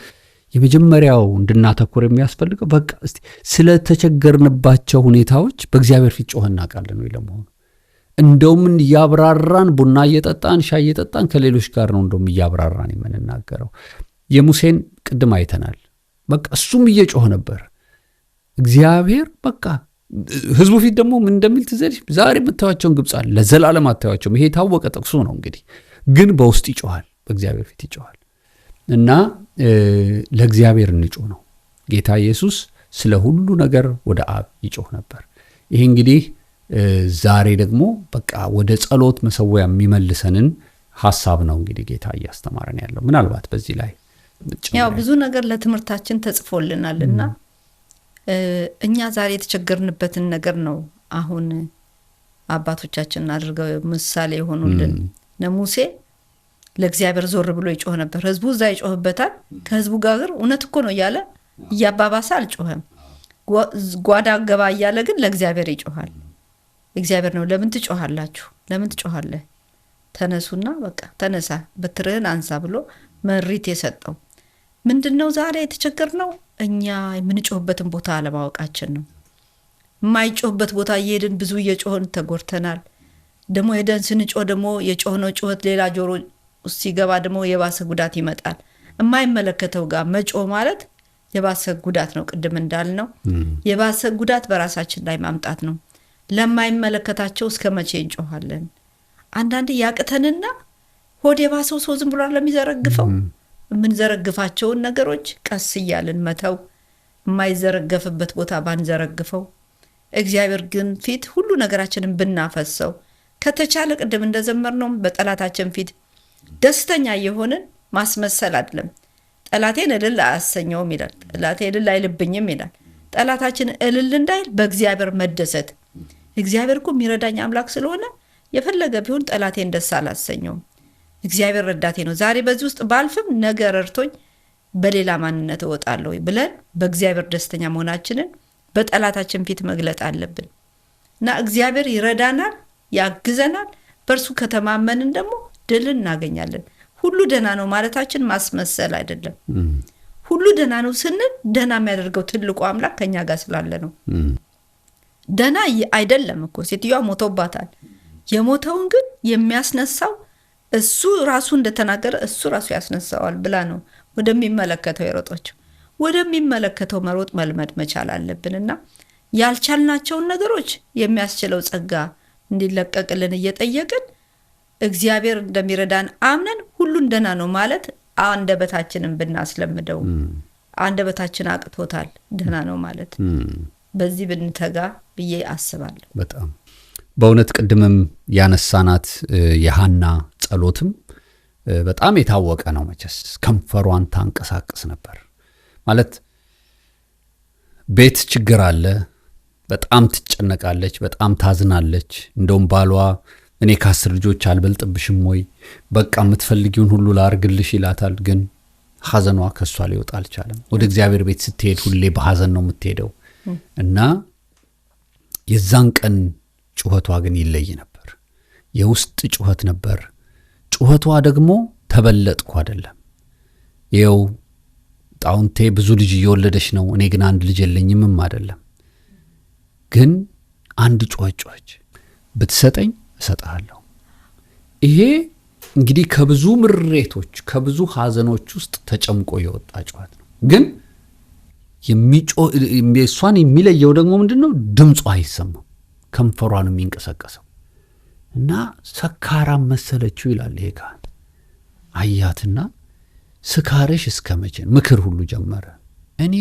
የመጀመሪያው እንድናተኩር የሚያስፈልገው በቃ እስቲ ስለተቸገርንባቸው ሁኔታዎች በእግዚአብሔር ፊት ጮኸን እናውቃለን ወይ ለመሆኑ? እንደውም እያብራራን ቡና እየጠጣን ሻይ እየጠጣን ከሌሎች ጋር ነው እንደውም እያብራራን የምንናገረው። የሙሴን ቅድም አይተናል። በቃ እሱም እየጮኸ ነበር። እግዚአብሔር በቃ ህዝቡ ፊት ደግሞ ምን እንደሚል ትዘልሽ፣ ዛሬ የምታዩአቸውን ግብፃን ለዘላለም አታዩአቸውም። ይሄ የታወቀ ጥቅሱ ነው። እንግዲህ ግን በውስጥ ይጮሃል፣ በእግዚአብሔር ፊት ይጮሃል። እና ለእግዚአብሔር እንጮህ ነው። ጌታ ኢየሱስ ስለ ሁሉ ነገር ወደ አብ ይጮህ ነበር። ይሄ እንግዲህ ዛሬ ደግሞ በቃ ወደ ጸሎት መሰዊያ የሚመልሰንን ሐሳብ ነው እንግዲህ ጌታ እያስተማረን ያለው። ምናልባት በዚህ ላይ ያው ብዙ ነገር ለትምህርታችን ተጽፎልናልና እኛ ዛሬ የተቸገርንበትን ነገር ነው አሁን አባቶቻችን አድርገው ምሳሌ የሆኑልን። ለሙሴ ለእግዚአብሔር ዞር ብሎ ይጮህ ነበር። ህዝቡ እዛ ይጮህበታል። ከህዝቡ ጋር እውነት እኮ ነው እያለ እያባባሰ አልጮህም። ጓዳ ገባ እያለ ግን ለእግዚአብሔር ይጮሃል። እግዚአብሔር ነው ለምን ትጮሃላችሁ? ለምን ትጮሃለህ? ተነሱና በቃ ተነሳ፣ በትርህን አንሳ ብሎ መሪት የሰጠው ምንድነው? ዛሬ የተቸገርነው እኛ የምንጮህበትን ቦታ አለማወቃችን ነው። የማይጮህበት ቦታ እየሄድን ብዙ እየጮህን ተጎርተናል። ደግሞ ሄደን ስንጮህ ደግሞ የጮህነው ጩኸት ሌላ ጆሮ ሲገባ ደግሞ የባሰ ጉዳት ይመጣል። የማይመለከተው ጋር መጮህ ማለት የባሰ ጉዳት ነው። ቅድም እንዳልነው የባሰ ጉዳት በራሳችን ላይ ማምጣት ነው። ለማይመለከታቸው እስከ መቼ እንጮሃለን? አንዳንዴ ያቅተንና ሆድ የባሰው ሰው ዝም ብሎ ለሚዘረግፈው የምንዘረግፋቸውን ነገሮች ቀስ እያልን መተው፣ የማይዘረገፍበት ቦታ ባንዘረግፈው፣ እግዚአብሔር ግን ፊት ሁሉ ነገራችንን ብናፈሰው፣ ከተቻለ ቅድም እንደዘመርነው በጠላታችን ፊት ደስተኛ የሆንን ማስመሰል አይደለም። ጠላቴን እልል አያሰኘውም ይላል። ጠላቴ እልል አይልብኝም ይላል። ጠላታችን እልል እንዳይል በእግዚአብሔር መደሰት። እግዚአብሔር እኮ የሚረዳኝ አምላክ ስለሆነ የፈለገ ቢሆን ጠላቴን ደስ አላሰኘውም። እግዚአብሔር ረዳቴ ነው። ዛሬ በዚህ ውስጥ ባልፍም ነገ ረድቶኝ በሌላ ማንነት እወጣለሁ ብለን በእግዚአብሔር ደስተኛ መሆናችንን በጠላታችን ፊት መግለጥ አለብን እና እግዚአብሔር ይረዳናል፣ ያግዘናል። በእርሱ ከተማመንን ደግሞ ድልን እናገኛለን። ሁሉ ደህና ነው ማለታችን ማስመሰል አይደለም። ሁሉ ደህና ነው ስንል ደህና የሚያደርገው ትልቁ አምላክ ከኛ ጋር ስላለ ነው። ደህና አይደለም እኮ ሴትዮዋ ሞቶባታል። የሞተውን ግን የሚያስነሳው እሱ ራሱ እንደተናገረ እሱ ራሱ ያስነሳዋል ብላ ነው ወደሚመለከተው የሮጦችው። ወደሚመለከተው መሮጥ መልመድ መቻል አለብንና ያልቻልናቸውን ነገሮች የሚያስችለው ጸጋ እንዲለቀቅልን እየጠየቅን እግዚአብሔር እንደሚረዳን አምነን ሁሉን ደህና ነው ማለት አንደበታችንን ብናስለምደው። አንደበታችን አቅቶታል ደህና ነው ማለት። በዚህ ብንተጋ ብዬ አስባለሁ። በጣም በእውነት ቅድምም ያነሳናት የሐና ጸሎትም በጣም የታወቀ ነው። መቼስ ከንፈሯን ታንቀሳቅስ ነበር ማለት ቤት ችግር አለ፣ በጣም ትጨነቃለች፣ በጣም ታዝናለች። እንደውም ባሏ እኔ ከ10 ልጆች አልበልጥብሽም ወይ በቃ የምትፈልጊውን ሁሉ ላርግልሽ ይላታል። ግን ሐዘኗ ከሷ ሊወጣ አልቻለም። ወደ እግዚአብሔር ቤት ስትሄድ ሁሌ በሐዘን ነው የምትሄደው እና የዛን ቀን ጩኸቷ ግን ይለይ ነበር። የውስጥ ጩኸት ነበር። ጩኸቷ ደግሞ ተበለጥኩ አይደለም። ይኸው ጣውንቴ ብዙ ልጅ እየወለደች ነው፣ እኔ ግን አንድ ልጅ የለኝምም አይደለም። ግን አንድ ጮኸች፣ ብትሰጠኝ እሰጥሃለሁ። ይሄ እንግዲህ ከብዙ ምሬቶች ከብዙ ሐዘኖች ውስጥ ተጨምቆ የወጣ ጩኸት ነው። ግን እሷን የሚለየው ደግሞ ምንድነው? ድምጿ አይሰማም፣ ከንፈሯ ነው የሚንቀሳቀሰው እና ሰካራም መሰለችው ይላል ይሄ ካህን። አያትና ስካርሽ እስከ መቼ? ምክር ሁሉ ጀመረ። እኔ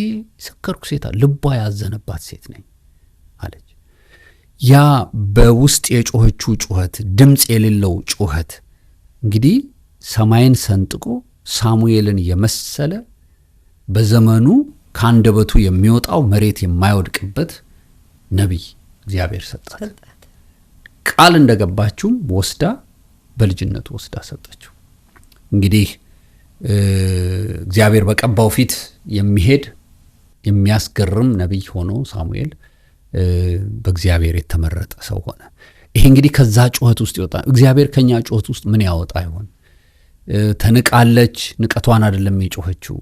ሰከርኩ ሴት፣ ልቧ ያዘነባት ሴት ነኝ አለች። ያ በውስጥ የጮኸችው ጩኸት፣ ድምፅ የሌለው ጩኸት እንግዲህ ሰማይን ሰንጥቆ ሳሙኤልን የመሰለ በዘመኑ ከአንደበቱ የሚወጣው መሬት የማይወድቅበት ነቢይ እግዚአብሔር ሰጣት። ቃል እንደገባችው ወስዳ በልጅነቱ ወስዳ ሰጠችው። እንግዲህ እግዚአብሔር በቀባው ፊት የሚሄድ የሚያስገርም ነቢይ ሆኖ ሳሙኤል በእግዚአብሔር የተመረጠ ሰው ሆነ። ይሄ እንግዲህ ከዛ ጩኸት ውስጥ ይወጣ። እግዚአብሔር ከኛ ጩኸት ውስጥ ምን ያወጣ ይሆን? ተንቃለች፣ ንቀቷን አይደለም የጮኸችው፣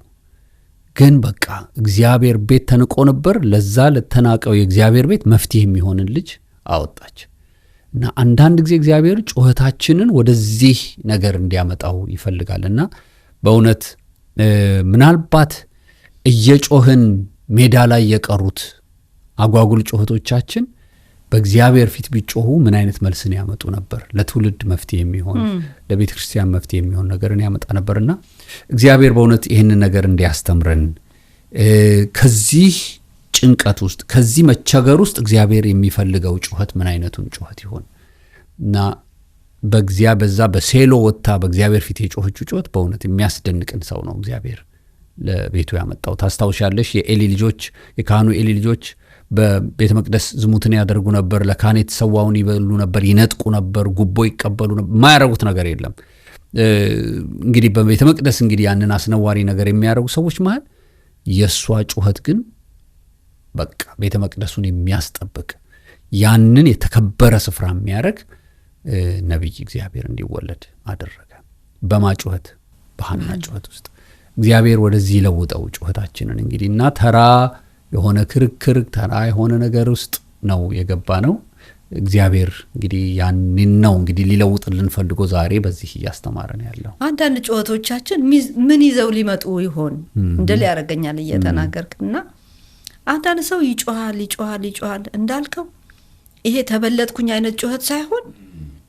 ግን በቃ እግዚአብሔር ቤት ተንቆ ነበር። ለዛ ለተናቀው የእግዚአብሔር ቤት መፍትሄ የሚሆንን ልጅ አወጣች። እና አንዳንድ ጊዜ እግዚአብሔር ጩኸታችንን ወደዚህ ነገር እንዲያመጣው ይፈልጋልና በእውነት ምናልባት እየጮህን ሜዳ ላይ የቀሩት አጓጉል ጩኸቶቻችን በእግዚአብሔር ፊት ቢጮሁ ምን አይነት መልስን ያመጡ ነበር? ለትውልድ መፍትሄ የሚሆን ለቤተ ክርስቲያን መፍትሄ የሚሆን ነገርን ያመጣ ነበርና እግዚአብሔር በእውነት ይህንን ነገር እንዲያስተምረን ከዚህ ጭንቀት ውስጥ ከዚህ መቸገር ውስጥ እግዚአብሔር የሚፈልገው ጩኸት ምን አይነቱን ጩኸት ይሆን እና በዛ በሴሎ ወጥታ በእግዚአብሔር ፊት የጮኸችው ጩኸት በእውነት የሚያስደንቅን ሰው ነው እግዚአብሔር ለቤቱ ያመጣው። ታስታውሻለሽ? የኤሊ ልጆች የካህኑ ኤሊ ልጆች በቤተ መቅደስ ዝሙትን ያደርጉ ነበር፣ ለካህን የተሰዋውን ይበሉ ነበር፣ ይነጥቁ ነበር፣ ጉቦ ይቀበሉ ነበር። የማያደርጉት ነገር የለም። እንግዲህ በቤተ መቅደስ እንግዲህ ያንን አስነዋሪ ነገር የሚያደርጉ ሰዎች መሃል የእሷ ጩኸት ግን በቃ ቤተ መቅደሱን የሚያስጠብቅ ያንን የተከበረ ስፍራ የሚያደርግ ነቢይ እግዚአብሔር እንዲወለድ አደረገ። በማጩኸት በሐና ጩኸት ውስጥ እግዚአብሔር ወደዚህ ይለውጠው ጩኸታችንን እንግዲህ እና ተራ የሆነ ክርክር ተራ የሆነ ነገር ውስጥ ነው የገባ ነው። እግዚአብሔር እንግዲህ ያንን ነው እንግዲህ ሊለውጥልን ፈልጎ ዛሬ በዚህ እያስተማረን ያለው። አንዳንድ ጩኸቶቻችን ምን ይዘው ሊመጡ ይሆን እንደል ያረጋኛል እየተናገርክና አንዳንድ ሰው ይጮሃል እንዳልከው ይሄ ተበለጥኩኝ አይነት ጩኸት ሳይሆን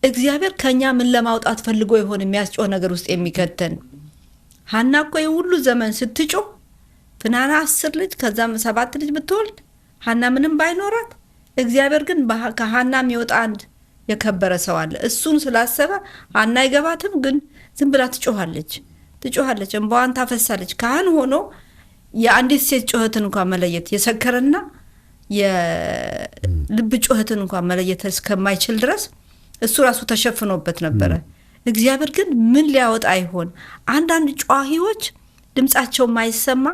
እግዚአብሔር ከኛ ምን ለማውጣት ፈልጎ ይሆን የሚያስጮህ ነገር ውስጥ የሚከተን። ሐና እኮ የሁሉ ዘመን ስትጮህ ፍናና 10 ልጅ ከዛም 7 ልጅ ብትወልድ ሐና ምንም ባይኖራት እግዚአብሔር ግን ከሐና የሚወጣ አንድ የከበረ ሰው አለ። እሱን ስላሰበ ሐና አይገባትም፣ ግን ዝም ብላ ትጮሃለች፣ እንባዋን ታፈሳለች። ካህን ሆኖ የአንዲት ሴት ጩኸትን እንኳን መለየት የሰከረና የልብ ጩኸትን እንኳን መለየት እስከማይችል ድረስ እሱ ራሱ ተሸፍኖበት ነበረ። እግዚአብሔር ግን ምን ሊያወጣ ይሆን? አንዳንድ ጯሂዎች ድምጻቸው ማይሰማ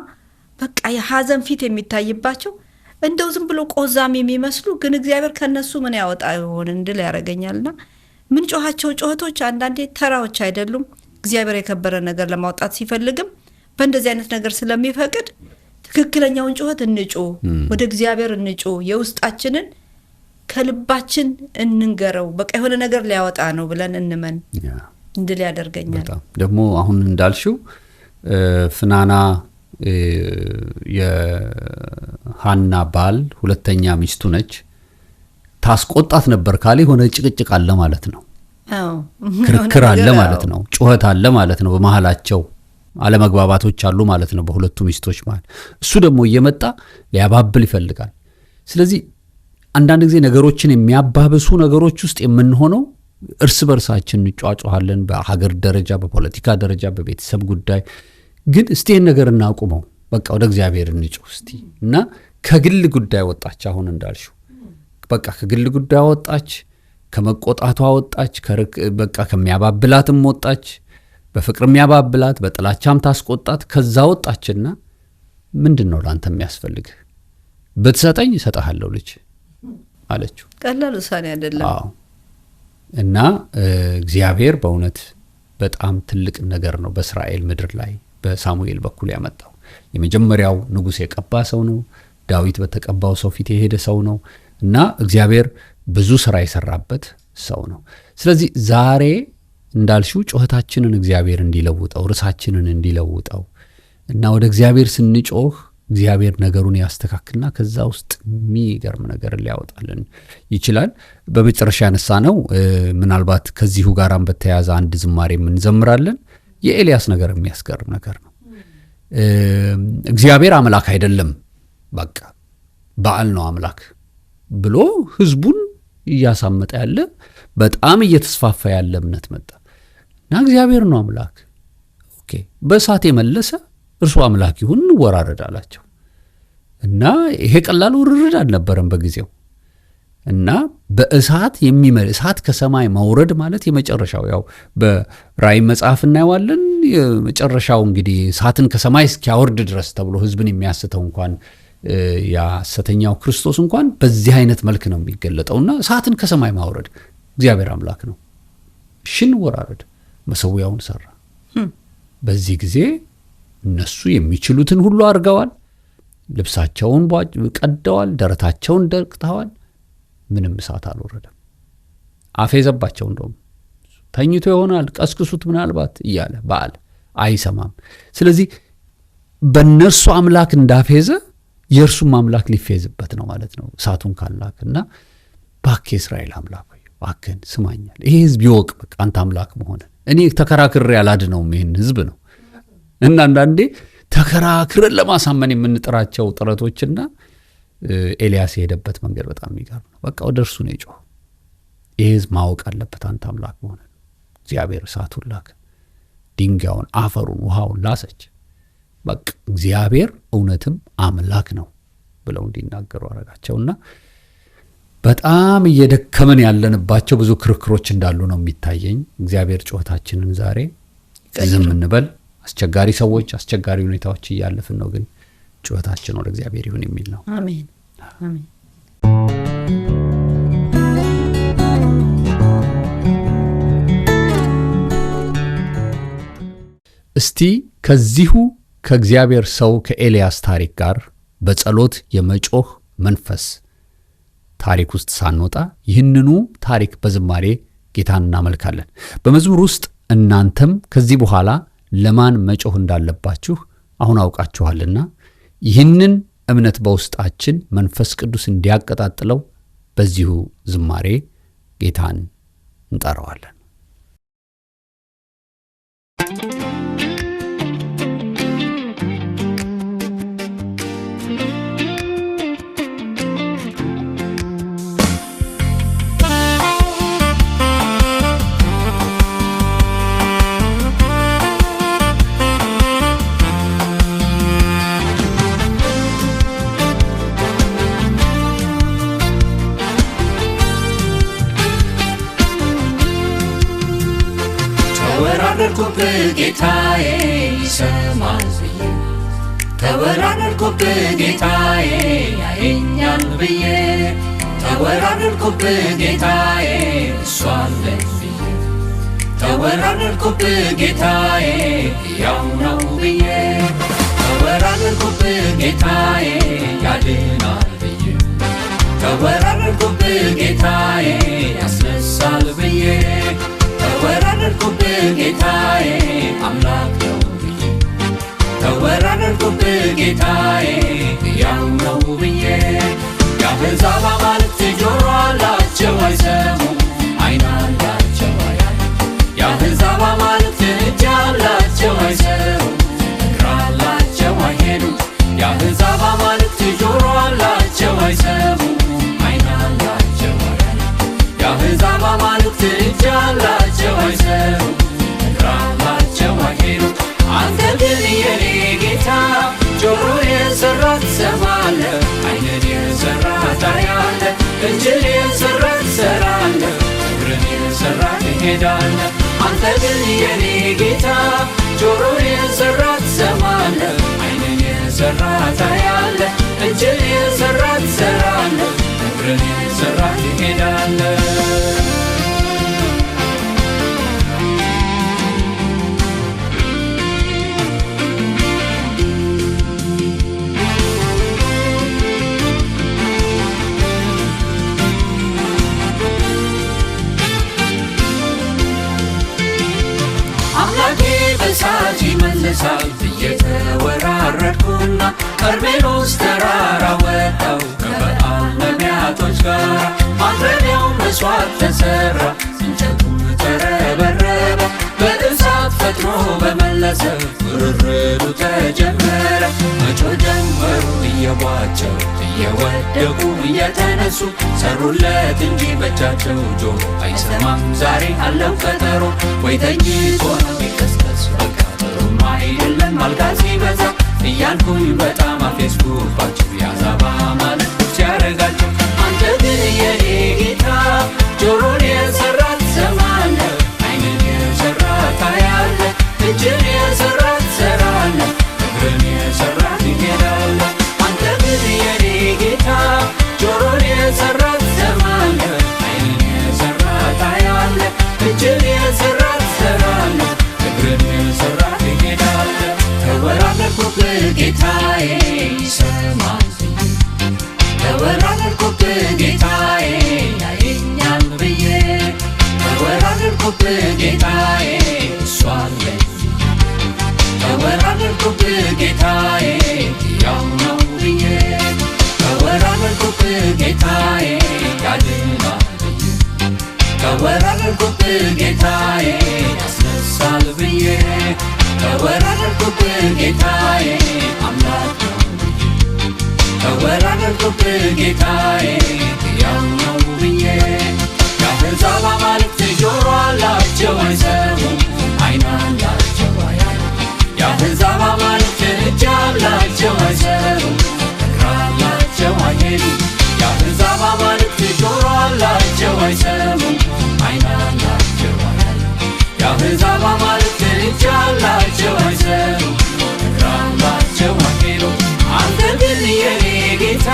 በቃ የሐዘን ፊት የሚታይባቸው እንደው ዝም ብሎ ቆዛም የሚመስሉ ግን እግዚአብሔር ከነሱ ምን ያወጣ ይሆን እንድል ያረጋኛልና ምን ጮኻቸው ጩኸቶች አንዳንዴ ተራዎች አይደሉም። እግዚአብሔር የከበረ ነገር ለማውጣት ሲፈልግም በእንደዚህ አይነት ነገር ስለሚፈቅድ ትክክለኛውን ጩኸት እንጮህ፣ ወደ እግዚአብሔር እንጮህ፣ የውስጣችንን ከልባችን እንንገረው። በቃ የሆነ ነገር ሊያወጣ ነው ብለን እንመን እንድል ያደርገኛል። ደግሞ አሁን እንዳልሽው ፍናና የሐና ባል ሁለተኛ ሚስቱ ነች። ታስቆጣት ነበር ካለ የሆነ ጭቅጭቅ አለ ማለት ነው። ክርክር አለ ማለት ነው። ጩኸት አለ ማለት ነው። በመሃላቸው አለመግባባቶች አሉ ማለት ነው በሁለቱ ሚስቶች መሃል። እሱ ደግሞ እየመጣ ሊያባብል ይፈልጋል። ስለዚህ አንዳንድ ጊዜ ነገሮችን የሚያባብሱ ነገሮች ውስጥ የምንሆነው እርስ በርሳችን እንጫጫሃለን። በሀገር ደረጃ፣ በፖለቲካ ደረጃ፣ በቤተሰብ ጉዳይ ግን እስቲ ይህን ነገር እናቁመው፣ በቃ ወደ እግዚአብሔር እንጮህ እስቲ እና ከግል ጉዳይ ወጣች። አሁን እንዳልሽው በቃ ከግል ጉዳይ ወጣች፣ ከመቆጣቷ ወጣች፣ በቃ ከሚያባብላትም ወጣች፣ በፍቅር የሚያባብላት በጥላቻም ታስቆጣት። ከዛ ወጣችና ምንድን ነው ላንተ የሚያስፈልግ? ብትሰጠኝ እሰጥሃለሁ ልጅ አለችው። ቀላል ውሳኔ አይደለም። አዎ። እና እግዚአብሔር በእውነት በጣም ትልቅ ነገር ነው በእስራኤል ምድር ላይ በሳሙኤል በኩል ያመጣው። የመጀመሪያው ንጉሥ የቀባ ሰው ነው። ዳዊት በተቀባው ሰው ፊት የሄደ ሰው ነው እና እግዚአብሔር ብዙ ስራ የሰራበት ሰው ነው። ስለዚህ ዛሬ እንዳልሽው ጩኸታችንን እግዚአብሔር እንዲለውጠው፣ ርዕሳችንን እንዲለውጠው እና ወደ እግዚአብሔር ስንጮህ እግዚአብሔር ነገሩን ያስተካክልና ከዛ ውስጥ የሚገርም ነገር ሊያወጣልን ይችላል። በመጨረሻ ያነሳ ነው ምናልባት ከዚሁ ጋራም በተያያዘ አንድ ዝማሬ እንዘምራለን። የኤልያስ ነገር የሚያስገርም ነገር ነው። እግዚአብሔር አምላክ አይደለም፣ በቃ በዓል ነው አምላክ ብሎ ህዝቡን እያሳመጠ ያለ በጣም እየተስፋፋ ያለ እምነት መጣ እና እግዚአብሔር ነው አምላክ፣ ኦኬ በእሳት የመለሰ እርሱ አምላክ ይሁን እንወራረድ አላቸው። እና ይሄ ቀላል ውርርድ አልነበረም በጊዜው። እና በእሳት እሳት ከሰማይ መውረድ ማለት የመጨረሻው ያው በራእይ መጽሐፍ እናየዋለን። የመጨረሻው እንግዲህ እሳትን ከሰማይ እስኪያወርድ ድረስ ተብሎ ህዝብን የሚያስተው እንኳን ያሰተኛው ክርስቶስ እንኳን በዚህ አይነት መልክ ነው የሚገለጠውና እሳትን ከሰማይ ማውረድ እግዚአብሔር አምላክ ነው። ሽን ወራረድ መሰዊያውን ሰራ። በዚህ ጊዜ እነሱ የሚችሉትን ሁሉ አድርገዋል። ልብሳቸውን ቀደዋል፣ ደረታቸውን ደቅተዋል። ምንም እሳት አልወረደም። አፌዘባቸው። እንደውም ተኝቶ ይሆናል ቀስቅሱት ምናልባት እያለ በዓል አይሰማም። ስለዚህ በእነርሱ አምላክ እንዳፌዘ የእርሱም አምላክ ሊፌዝበት ነው ማለት ነው እሳቱን ካላክና እባክህ እስራኤል አምላክ ሆይ እባክህን ስማኛል። ይሄ ህዝብ ይወቅ በቃ አንተ አምላክ መሆንን። እኔ ተከራክሬ አላድነውም ይህን ህዝብ ነው እና አንዳንዴ ተከራክረን ለማሳመን የምንጥራቸው ጥረቶችና ኤልያስ የሄደበት መንገድ በጣም የሚገርም ነው። በቃ ወደ እርሱ ነው የጮኸው። ይህ ህዝብ ማወቅ አለበት አንተ አምላክ መሆንን። እግዚአብሔር እሳቱን ላከ፣ ድንጋዩን፣ አፈሩን፣ ውሃውን ላሰች። በቃ እግዚአብሔር እውነትም አምላክ ነው ብለው እንዲናገሩ አረጋቸውና በጣም እየደከመን ያለንባቸው ብዙ ክርክሮች እንዳሉ ነው የሚታየኝ። እግዚአብሔር ጩኸታችንን ዛሬ ዝም እንበል። አስቸጋሪ ሰዎች፣ አስቸጋሪ ሁኔታዎች እያለፍን ነው፣ ግን ጩኸታችን ወደ እግዚአብሔር ይሁን የሚል ነው። አሜን አሜን። እስቲ ከዚሁ ከእግዚአብሔር ሰው ከኤልያስ ታሪክ ጋር በጸሎት የመጮህ መንፈስ ታሪክ ውስጥ ሳንወጣ ይህንኑ ታሪክ በዝማሬ ጌታን እናመልካለን። በመዝሙር ውስጥ እናንተም ከዚህ በኋላ ለማን መጮህ እንዳለባችሁ አሁን አውቃችኋልና ይህንን እምነት በውስጣችን መንፈስ ቅዱስ እንዲያቀጣጥለው በዚሁ ዝማሬ ጌታን እንጠራዋለን። ተወራረድኩብህ ጌታዬ ይሰማል ብዬ፣ ተወራረድኩብህ ጌታዬ ያየኛል ብዬ፣ ተወራረድኩብህ ጌታዬ እሱ አለኝ ብዬ፣ ተወራረድኩብህ ጌታዬ ያው ነው ብዬ፣ ተወራረድኩብህ ጌታዬ ያድናል ብዬ፣ ተወራረድኩብህ ጌታዬ ያስነሳል ብዬ፣ ተወራረድኩብህ ጌታዬ አምላክ ነው ብዬ፣ ተወራረድኩብህ ጌታዬ ያው ነው ብዬ። የአሕዛብ አማልክት ጆሮ አላቸው አይሰሙም፣ ዓይን አላቸው አያዩም። የአሕዛብ አማልክት እጅ አላቸው አይሰሩም፣ እግር አላቸው አይሄዱም። የአሕዛብ አማልክት ጆሮ አላቸው አይሰሙም፣ ዓይን አላቸው አያዩም። የአሕዛብ አማልክት እጅ አላቸው አይሰሩም፣ እግር አላቸው አይሄዱም። አንተ ግን የኔ ጌታ ጆሮን የሠራህ ትሰማለህ፣ ዓይንን የሠራህ ታያለህ፣ እጅን የሠራህ ትሠራለህ፣ እግርን የሠራህ ትሄዳለህ። አንተ ግን የኔ ጌታ ጆሮን የሠራህ ትሰማለህ፣ ዓይንን የሠራህ ታያለህ፣ እጅን የሠራህ ትሠራለህ፣ እግርን የሠራህ ትሄዳለህ። አምላኬ በእሳት ይመልሳል ብዬ ተወራረድኩና ቀርሜሎስ ተራራ ወጣው ከበዓል ነቢያቶች ጋር። ማቅረቢያው መሥዋዕት ተሠራ፣ እንጨቱም ተረበረበ፣ በእሳት ፈጥኖ በመለሰ፣ ውርርዱ ተጀመረ። መጮህ ጀመሩ እየቧቸው፣ እየወደቁ እየተነሱ፣ ሰሩለት እንጂ በእጃቸው ጆሮ አይሰማም ዛሬ አለው ቀጠሮ። ወይ ተኝቶ ነው ይቀስቀስ በቃ ጥሩም አይደለም ማልጋት ሲበዛ እያልኩኝ በጣም አፌዝኩባቸው፣ የአሕዛብ አማልክቶች ያረጋቸው። አንተ ግን የኔ ጌታዬ ይሰማል ብዬ ተወራረድኩብህ ጌታዬ ያየኛል ብዬ ተወራረድኩብህ ጌታዬ እሱ አለኝ ተወራረድኩብህ ጌታዬ ያው ነው ብዬ ተወራረድኩብህ ጌታዬ ያድናል ብዬ ተወራረድኩብህ ጌታዬ ያስነሳል ብዬ ተወራረድኩብህ ጌታዬ አምላክ ነው ብዬ ተወራረድኩብህ ጌታዬ ያው ነው ብዬ የአሕዛብ አማልክት ጆሮ አላቸው አይሰሙም ዓይን አላቸው አያዩም የአሕዛብ አማልክት እጅ አላቸው አይሰሩም እግር አላቸው አይሄዱም የአሕዛብ አማልክት ጆሮ አላቸው አይሰሙም ዓይን አላቸው አያዩም የአሕዛብ አማልክት እጅ አላቸው አይሰሩም እግር አላቸው አይሄዱም አንተ ግን የኔ ጌታ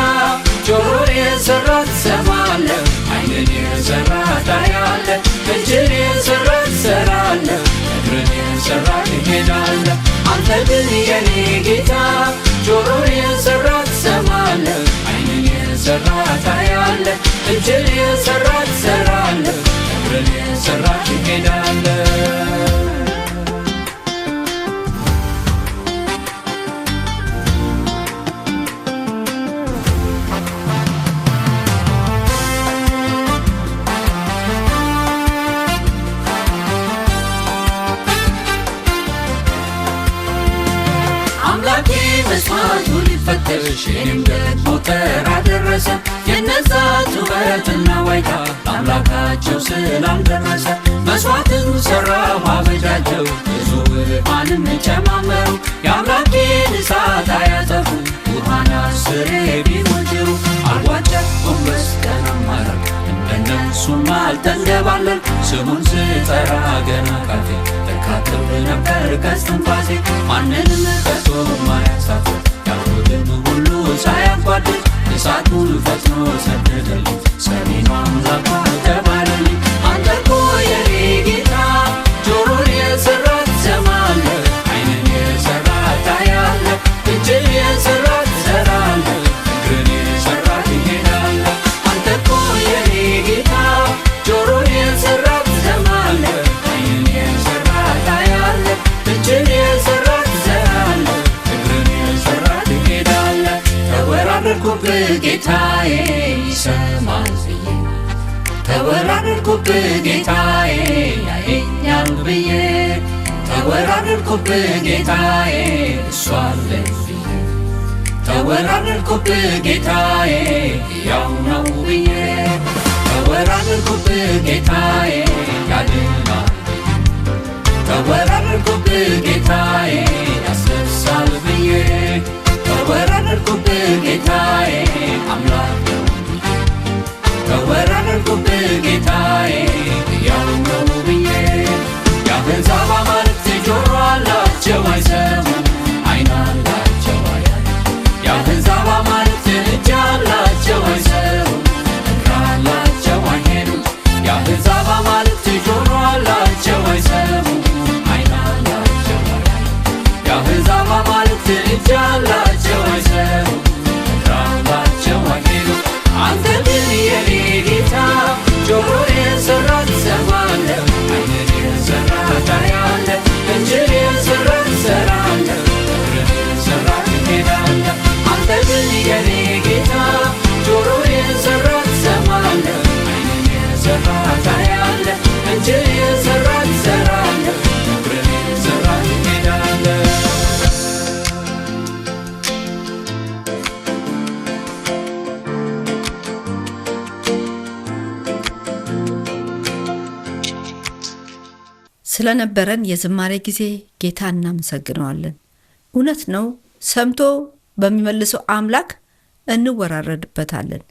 ጆሮን የሠራ ትሰማለህ ዓይንን የሠራ ታያለህ እጅን የሠራ ትሠራለህ እግርን የሠራ ትሄዳለህ አንተ ግን የኔ ጌታ ጆሮን የሠራ ትሰማለህ ዓይንን የሠራ ታያለህ እጅን የሠራ ትሠራለህ እግርን የሠራ ትሄዳለህ መስማቱ ሊፈተሽ የኔም ደግሞ ተራ ደረሰ የነዛ ጩኸትና ዋይታ ለአምላካቸው ስላልደረሰ መስዋዕትን ሠራሁ አበጃጀው ብዙ ውሃንም ጨማመሩ የአምላኬን እሳት አያጠፉ ውሃን አስሬ ቢሞክሩ አልዋጨሁም በስቀናም አላልኩ እንደነሱም አልተንደባለል ስሙን ስጠራ ገና ካፌ እርካከብ ነበር ከስትንፋሴ ማንንም ከቶ ማያሳፍር ያልኩትን ሁሉ ሳያጓድል እሳቱን ፈጥኖ ሰደደልኝ ሰሚኑ አምላክ ተባለልኝ አንተ እኮ የኔ ጌታ ጆሮን የሠራ ትሰማለህ ዓይንን የሠራ ታያለህ እጅን የሠራ ትሠራለህ እግርን የሠራ ትሄዳለህ አንተ እኮ የኔ ጌታ ጆሮን የሠራ ትሰማለህ ዓይንን የሠራ ታያለህ እጅን የሠራ ትሠራለህ እግርን የሠራ ትሄዳለህ ተወራረድኩብህ ጌታዬ ይሰማል ብዬ ተወራረድኩብህ ጌታዬ ያየኛል ብዬ ተወራረድኩብህ ጌታዬ እሱ አለኝ ብዬ ተወራረድኩብህ ጌታዬ ያው ነው ብዬ ተወራረድኩብህ ጌታዬ ያድናል ብዬ ተወራረድኩብህ ጌታዬ ያስነሳል ብዬ ተወራረድኩብህ ጌታዬ አምላክ ነው ብዬ ተወራረድኩብህ ጌታዬ ያው ነው ብዬ የአሕዛብ አማልክት ጆሮ አላቸው አይሰሙም ዓይን አላቸው አያዩም የአሕዛብ አማልክት እጅ አላቸው አይሰሩም እግር አላቸው አይሄዱም የአሕዛብ አማልክት ጆሮ አላቸው አይሰሙም ዓይን አላቸው አያዩም የአሕዛብ አማልክት እጅ አላቸው አይሰሩም እግር አላቸው አይሄዱም አንተ ግን የኔ ጌታ ጆሮን የሠራ ትሰማለህ ዓይንን የሠራ ታያለህ እጅን የሠራ ትሠራለህ እግርን የሠራ ትሄዳለህ አንተ ግን የኔ ጌታ ጆሮን የሠራ ትሰማለህ ዓይንን የሠራ ታያለህ እጅን የሠራ ትሠራለህ እግርን የሠራ ትሄዳለህ ስለነበረን የዝማሬ ጊዜ ጌታ እናመሰግነዋለን። እውነት ነው፣ ሰምቶ በሚመልሰው አምላክ እንወራረድበታለን።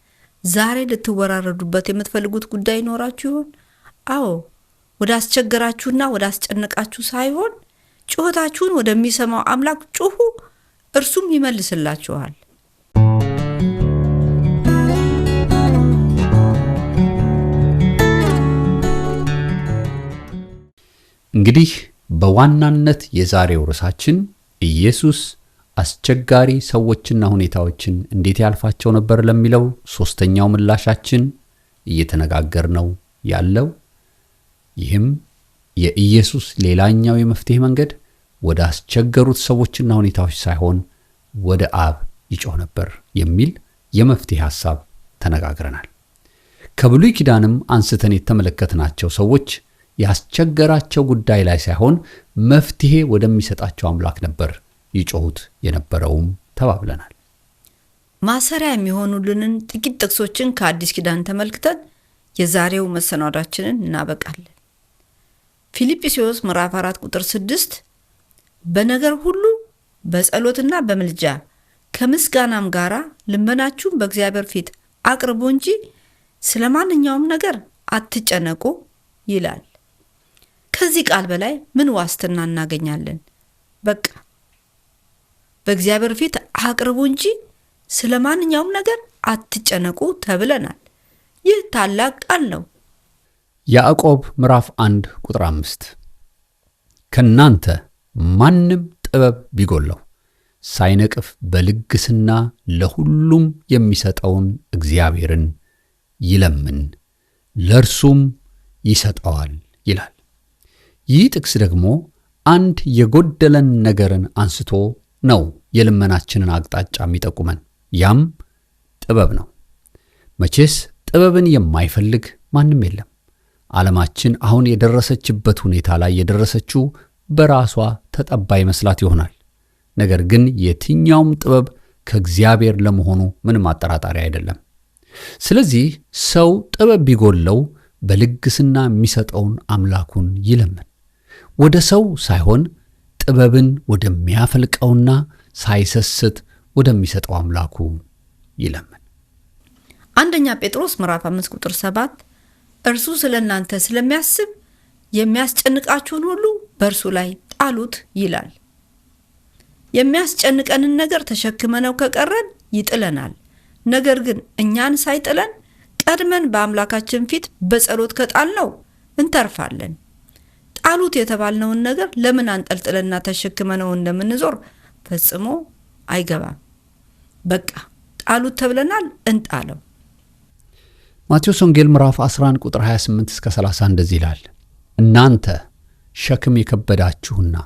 ዛሬ ልትወራረዱበት የምትፈልጉት ጉዳይ ይኖራችሁ ይሆን? አዎ፣ ወደ አስቸገራችሁና ወደ አስጨነቃችሁ ሳይሆን ጩኸታችሁን ወደሚሰማው አምላክ ጩኹ፣ እርሱም ይመልስላችኋል። እንግዲህ በዋናነት የዛሬው ርዕሳችን ኢየሱስ አስቸጋሪ ሰዎችና ሁኔታዎችን እንዴት ያልፋቸው ነበር ለሚለው ሶስተኛው ምላሻችን እየተነጋገርነው ያለው ይህም የኢየሱስ ሌላኛው የመፍትሄ መንገድ ወደ አስቸገሩት ሰዎችና ሁኔታዎች ሳይሆን ወደ አብ ይጮህ ነበር የሚል የመፍትሄ ሐሳብ ተነጋግረናል። ከብሉይ ኪዳንም አንስተን የተመለከትናቸው ሰዎች ያስቸገራቸው ጉዳይ ላይ ሳይሆን መፍትሄ ወደሚሰጣቸው አምላክ ነበር ይጮሁት የነበረውም ተባብለናል። ማሰሪያ የሚሆኑልንን ጥቂት ጥቅሶችን ከአዲስ ኪዳን ተመልክተን የዛሬው መሰናዷችንን እናበቃለን። ፊልጵስዩስ ምዕራፍ 4 ቁጥር 6 በነገር ሁሉ በጸሎትና በምልጃ ከምስጋናም ጋር ልመናችሁን በእግዚአብሔር ፊት አቅርቡ እንጂ ስለ ማንኛውም ነገር አትጨነቁ ይላል። ከዚህ ቃል በላይ ምን ዋስትና እናገኛለን? በቃ በእግዚአብሔር ፊት አቅርቡ እንጂ ስለ ማንኛውም ነገር አትጨነቁ ተብለናል። ይህ ታላቅ ቃል ነው። ያዕቆብ ምዕራፍ 1 ቁጥር 5 ከናንተ ማንም ጥበብ ቢጎለው ሳይነቅፍ በልግስና ለሁሉም የሚሰጠውን እግዚአብሔርን ይለምን ለእርሱም ይሰጠዋል ይላል። ይህ ጥቅስ ደግሞ አንድ የጎደለን ነገርን አንስቶ ነው የልመናችንን አቅጣጫ የሚጠቁመን። ያም ጥበብ ነው። መቼስ ጥበብን የማይፈልግ ማንም የለም። ዓለማችን አሁን የደረሰችበት ሁኔታ ላይ የደረሰችው በራሷ ተጠባይ መስላት ይሆናል። ነገር ግን የትኛውም ጥበብ ከእግዚአብሔር ለመሆኑ ምንም አጠራጣሪ አይደለም። ስለዚህ ሰው ጥበብ ቢጎለው በልግስና የሚሰጠውን አምላኩን ይለምን። ወደ ሰው ሳይሆን ጥበብን ወደሚያፈልቀውና ሳይሰስት ወደሚሰጠው አምላኩ ይለምን። አንደኛ ጴጥሮስ ምዕራፍ 5 ቁጥር 7 እርሱ ስለ እናንተ ስለሚያስብ የሚያስጨንቃችሁን ሁሉ በእርሱ ላይ ጣሉት ይላል። የሚያስጨንቀንን ነገር ተሸክመነው ከቀረን ይጥለናል። ነገር ግን እኛን ሳይጥለን ቀድመን በአምላካችን ፊት በጸሎት ከጣልነው እንተርፋለን። ጣሉት የተባልነውን ነገር ለምን አንጠልጥለና ተሸክመነው እንደምንዞር ፈጽሞ አይገባም። በቃ ጣሉት ተብለናል፣ እንጣለው። ማቴዎስ ወንጌል ምዕራፍ 11 ቁጥር 28 እስከ 30 እንደዚህ ይላል፣ እናንተ ሸክም የከበዳችሁና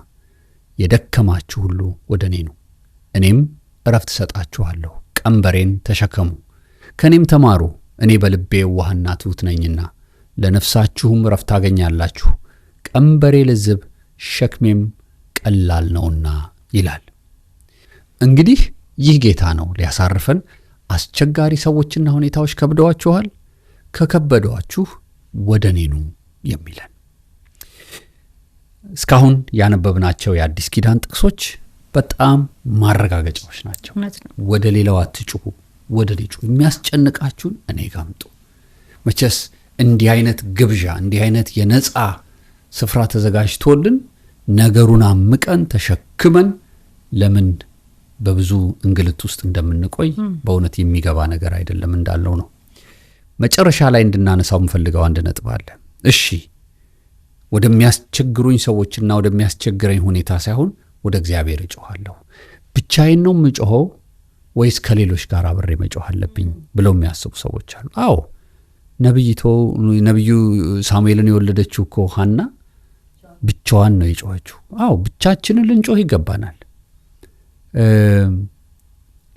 የደከማችሁ ሁሉ ወደ እኔ ኑ፣ እኔም ዕረፍት እሰጣችኋለሁ። ቀንበሬን ተሸከሙ፣ ከእኔም ተማሩ፣ እኔ በልቤ የዋህና ትሑት ነኝና ለነፍሳችሁም ዕረፍት ታገኛላችሁ። ቀንበሬ ልዝብ ሸክሜም ቀላል ነውና ይላል። እንግዲህ ይህ ጌታ ነው ሊያሳርፈን። አስቸጋሪ ሰዎችና ሁኔታዎች ከብደዋችኋል? ከከበዷችሁ ወደ እኔ ኑ የሚለን። እስካሁን ያነበብናቸው የአዲስ ኪዳን ጥቅሶች በጣም ማረጋገጫዎች ናቸው። ወደ ሌላው አትጩሁ፣ ወደ እኔ ጩሁ። የሚያስጨንቃችሁን እኔ ጋር አምጡ። መቼስ እንዲህ አይነት ግብዣ፣ እንዲህ አይነት የነፃ ስፍራ ተዘጋጅቶልን ነገሩን አምቀን ተሸክመን ለምን በብዙ እንግልት ውስጥ እንደምንቆይ በእውነት የሚገባ ነገር አይደለም እንዳለው ነው። መጨረሻ ላይ እንድናነሳው የምፈልገው አንድ ነጥብ አለ። እሺ ወደሚያስቸግሩኝ ሰዎችና ወደሚያስቸግረኝ ሁኔታ ሳይሆን ወደ እግዚአብሔር እጮኻለሁ። ብቻዬን ነው የምጮኸው ወይስ ከሌሎች ጋር አብሬ መጮህ አለብኝ ብለው የሚያስቡ ሰዎች አሉ። አዎ ነቢዩ ሳሙኤልን የወለደችው እኮ ሐና ብቻዋን ነው የጮኸችው። አዎ ብቻችንን ልንጮህ ይገባናል።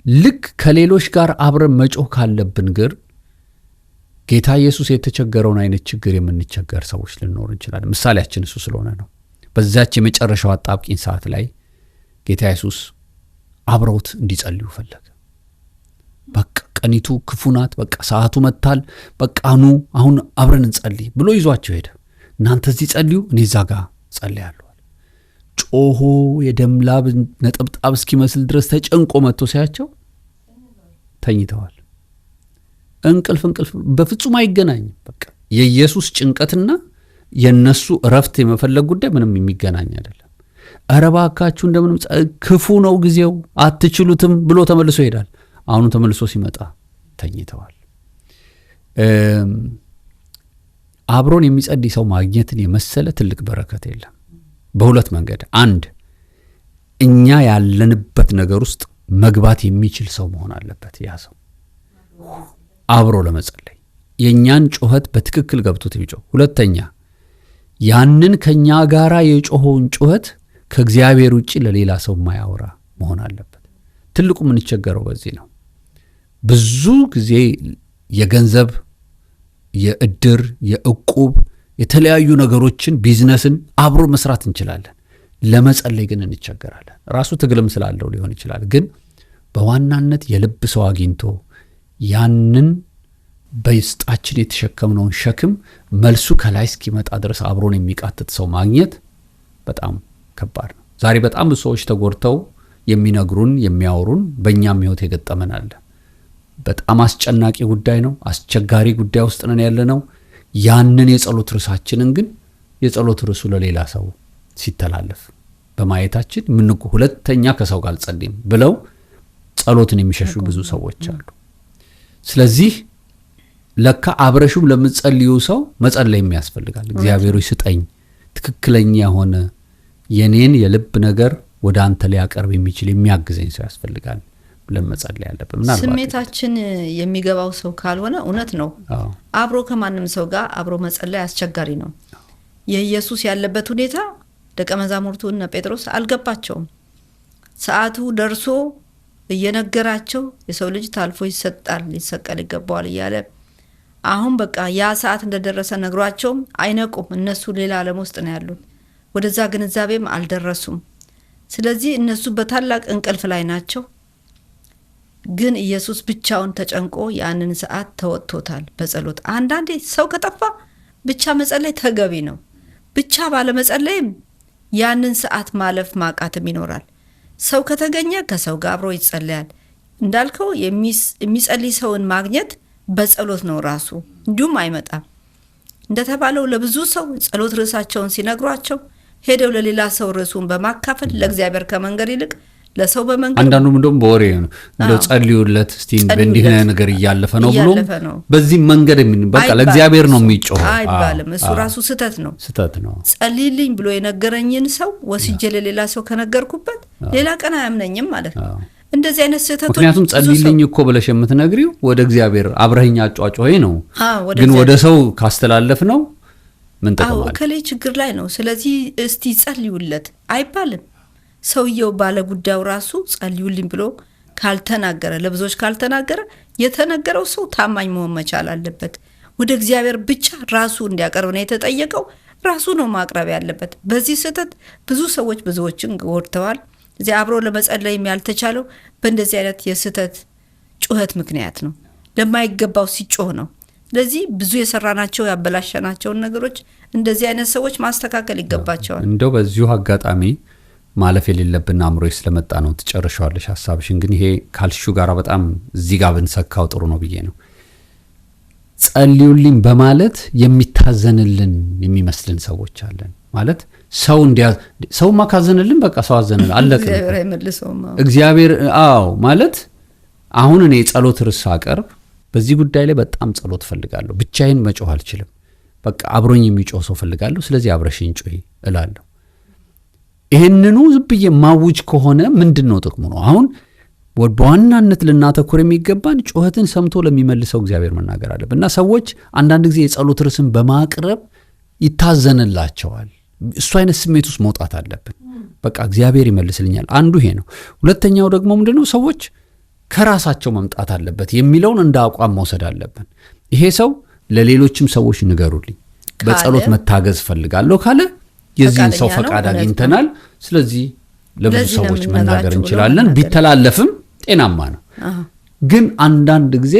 ልክ ከሌሎች ጋር አብረን መጮህ ካለብን ግን ጌታ ኢየሱስ የተቸገረውን አይነት ችግር የምንቸገር ሰዎች ልንኖር እንችላለን። ምሳሌያችን እሱ ስለሆነ ነው። በዛች የመጨረሻው አጣብቂኝ ሰዓት ላይ ጌታ ኢየሱስ አብረውት እንዲጸልዩ ፈለገ። በቃ ቀኒቱ ክፉ ናት፣ በቃ ሰዓቱ መጥቷል፣ በቃ ኑ አሁን አብረን እንጸልይ ብሎ ይዟቸው ሄደ። እናንተ እዚህ ጸልዩ፣ እኔ እዛ ጋር ጸልያለሁ። ጮሆ የደም ላብ ነጠብጣብ እስኪመስል ድረስ ተጨንቆ መጥቶ ሲያቸው ተኝተዋል። እንቅልፍ በፍጹም አይገናኝም። በቃ የኢየሱስ ጭንቀትና የነሱ እረፍት የመፈለግ ጉዳይ ምንም የሚገናኝ አይደለም። ኧረ እባካችሁ እንደምንም ክፉ ነው ጊዜው አትችሉትም ብሎ ተመልሶ ይሄዳል። አሁኑ ተመልሶ ሲመጣ ተኝተዋል። አብሮን የሚጸልይ ሰው ማግኘትን የመሰለ ትልቅ በረከት የለም። በሁለት መንገድ፣ አንድ እኛ ያለንበት ነገር ውስጥ መግባት የሚችል ሰው መሆን አለበት። ያ ሰው አብሮ ለመጸለይ የእኛን ጩኸት በትክክል ገብቶት ይጮህ። ሁለተኛ ያንን ከኛ ጋራ የጮኸውን ጩኸት ከእግዚአብሔር ውጪ ለሌላ ሰው ማያወራ መሆን አለበት። ትልቁ የምንቸገረው በዚህ ነው። ብዙ ጊዜ የገንዘብ፣ የእድር፣ የእቁብ የተለያዩ ነገሮችን ቢዝነስን አብሮ መስራት እንችላለን። ለመጸለይ ግን እንቸገራለን። ራሱ ትግልም ስላለው ሊሆን ይችላል። ግን በዋናነት የልብ ሰው አግኝቶ ያንን በውስጣችን የተሸከምነውን ሸክም መልሱ ከላይ እስኪመጣ ድረስ አብሮን የሚቃትት ሰው ማግኘት በጣም ከባድ ነው። ዛሬ በጣም ብዙ ሰዎች ተጎድተው የሚነግሩን የሚያወሩን በእኛም ሕይወት የገጠመን አለ። በጣም አስጨናቂ ጉዳይ ነው። አስቸጋሪ ጉዳይ ውስጥ ነን ያለነው። ያንን የጸሎት ርዕሳችንን ግን የጸሎት ርዕሱ ለሌላ ሰው ሲተላለፍ በማየታችን ሁለተኛ ከሰው ጋር አልጸልይም ብለው ጸሎትን የሚሸሹ ብዙ ሰዎች አሉ። ስለዚህ ለካ አብረሹም ለምትጸልዩ ሰው መጸለይ የሚያስፈልጋል። እግዚአብሔር ሆይ ስጠኝ ትክክለኛ የሆነ የኔን የልብ ነገር ወደ አንተ ሊያቀርብ የሚችል የሚያግዘኝ ሰው ያስፈልጋል ብለን መጸለይ ያለብን። ስሜታችን የሚገባው ሰው ካልሆነ እውነት ነው አብሮ ከማንም ሰው ጋር አብሮ መጸለይ አስቸጋሪ ነው። የኢየሱስ ያለበት ሁኔታ ደቀ መዛሙርቱ እነ ጴጥሮስ አልገባቸውም። ሰዓቱ ደርሶ እየነገራቸው የሰው ልጅ ታልፎ ይሰጣል፣ ሊሰቀል ይገባዋል እያለ አሁን በቃ ያ ሰዓት እንደደረሰ ነግሯቸውም አይነቁም። እነሱ ሌላ ዓለም ውስጥ ነው ያሉት። ወደዛ ግንዛቤም አልደረሱም። ስለዚህ እነሱ በታላቅ እንቅልፍ ላይ ናቸው። ግን ኢየሱስ ብቻውን ተጨንቆ ያንን ሰዓት ተወጥቶታል በጸሎት። አንዳንዴ ሰው ከጠፋ ብቻ መጸለይ ተገቢ ነው። ብቻ ባለ መጸለይም ያንን ሰዓት ማለፍ ማቃትም ይኖራል። ሰው ከተገኘ ከሰው ጋር አብሮ ይጸለያል። እንዳልከው የሚጸልይ ሰውን ማግኘት በጸሎት ነው ራሱ፣ እንዲሁም አይመጣም። እንደተባለው ለብዙ ሰው ጸሎት ርዕሳቸውን ሲነግሯቸው ሄደው ለሌላ ሰው ርዕሱን በማካፈል ለእግዚአብሔር ከመንገር ይልቅ ለሰው በመንገር አንዳንዱም እንደውም በወሬ ነው እንደው ጸልዩለት እስቲ እንዲህ ነገር እያለፈ ነው ብሎ በዚህ መንገድ በቃ ለእግዚአብሔር ነው የሚጮህ አይባልም። እሱ ራሱ ስህተት ነው። ጸልይልኝ ብሎ የነገረኝን ሰው ወስጄ ለሌላ ሰው ከነገርኩበት ሌላ ቀን አያምነኝም ማለት ነው። እንደዚህ አይነት ስህተቶች ምክንያቱም ጸልይልኝ እኮ ብለሽ የምትነግሪው ወደ እግዚአብሔር አብረኛ አጫጫይ ነው። ግን ወደ ሰው ካስተላለፍ ነው ምን ተቀበል ከላይ ችግር ላይ ነው። ስለዚህ እስቲ ጸልዩለት አይባልም። ሰውየው ባለ ጉዳዩ ራሱ ጸልዩልኝ ብሎ ካልተናገረ፣ ለብዙዎች ካልተናገረ የተነገረው ሰው ታማኝ መሆን መቻል አለበት። ወደ እግዚአብሔር ብቻ ራሱ እንዲያቀርብ ነው የተጠየቀው። ራሱ ነው ማቅረብ ያለበት። በዚህ ስህተት ብዙ ሰዎች ብዙዎችን ጎድተዋል። እዚህ አብሮ ለመጸለይም ያልተቻለው በእንደዚህ አይነት የስህተት ጩኸት ምክንያት ነው። ለማይገባው ሲጮህ ነው። ስለዚህ ብዙ የሰራናቸው ያበላሸናቸውን ነገሮች እንደዚህ አይነት ሰዎች ማስተካከል ይገባቸዋል። እንደው በዚሁ አጋጣሚ ማለፍ የሌለብን አእምሮዬ ስለመጣ ነው ትጨርሻለሽ ሐሳብሽን። ግን ይሄ ካልሹ ጋር በጣም እዚህ ጋር ብንሰካው ጥሩ ነው ብዬ ነው። ጸልዩልኝ በማለት የሚታዘንልን የሚመስልን ሰዎች አለን። ማለት ሰው ማካዘንልን በቃ ሰው አዘነልን አለቀ። እግዚአብሔር ማለት አሁን እኔ ጸሎት ርዕስ አቀርብ በዚህ ጉዳይ ላይ በጣም ጸሎት ፈልጋለሁ። ብቻዬን መጮህ አልችልም። በቃ አብሮኝ የሚጮህ ሰው ፈልጋለሁ። ስለዚህ አብረሽኝ ጮህ እላለሁ። ይሄንኑ ዝብዬ ማውጅ ከሆነ ምንድነው ጥቅሙ ነው? አሁን በዋናነት ልናተኩር የሚገባን ጩኸትን ሰምቶ ለሚመልሰው እግዚአብሔር መናገር አለብን። እና ሰዎች አንዳንድ ጊዜ የጸሎት ርዕስን በማቅረብ ይታዘንላቸዋል። እሱ አይነት ስሜት ውስጥ መውጣት አለብን። በቃ እግዚአብሔር ይመልስልኛል። አንዱ ይሄ ነው። ሁለተኛው ደግሞ ምንድነው? ሰዎች ከራሳቸው መምጣት አለበት የሚለውን እንደ አቋም መውሰድ አለብን። ይሄ ሰው ለሌሎችም ሰዎች ንገሩልኝ፣ በጸሎት መታገዝ ፈልጋለሁ ካለ የዚህን ሰው ፈቃድ አግኝተናል። ስለዚህ ለብዙ ሰዎች መናገር እንችላለን። ቢተላለፍም ጤናማ ነው። ግን አንዳንድ ጊዜ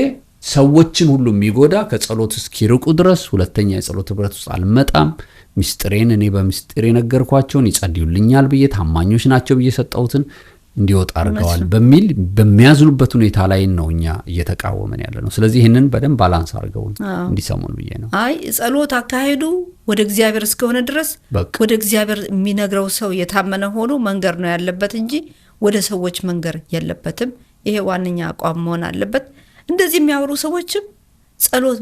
ሰዎችን ሁሉ የሚጎዳ ከጸሎት እስኪርቁ ድረስ ሁለተኛ የጸሎት ህብረት ውስጥ አልመጣም፣ ሚስጥሬን እኔ በሚስጥሬ ነገርኳቸውን ይጸልዩልኛል ብዬ ታማኞች ናቸው ብዬ ሰጠሁትን እንዲወጣ አድርገዋል በሚል በሚያዝኑበት ሁኔታ ላይ ነው እኛ እየተቃወመን ያለ ነው። ስለዚህ ይህንን በደንብ ባላንስ አድርገው እንዲሰሙን ብዬ ነው። ጸሎት አካሄዱ ወደ እግዚአብሔር እስከሆነ ድረስ ወደ እግዚአብሔር የሚነግረው ሰው የታመነ ሆኖ መንገር ነው ያለበት እንጂ ወደ ሰዎች መንገር የለበትም። ይሄ ዋነኛ አቋም መሆን አለበት። እንደዚህ የሚያወሩ ሰዎችም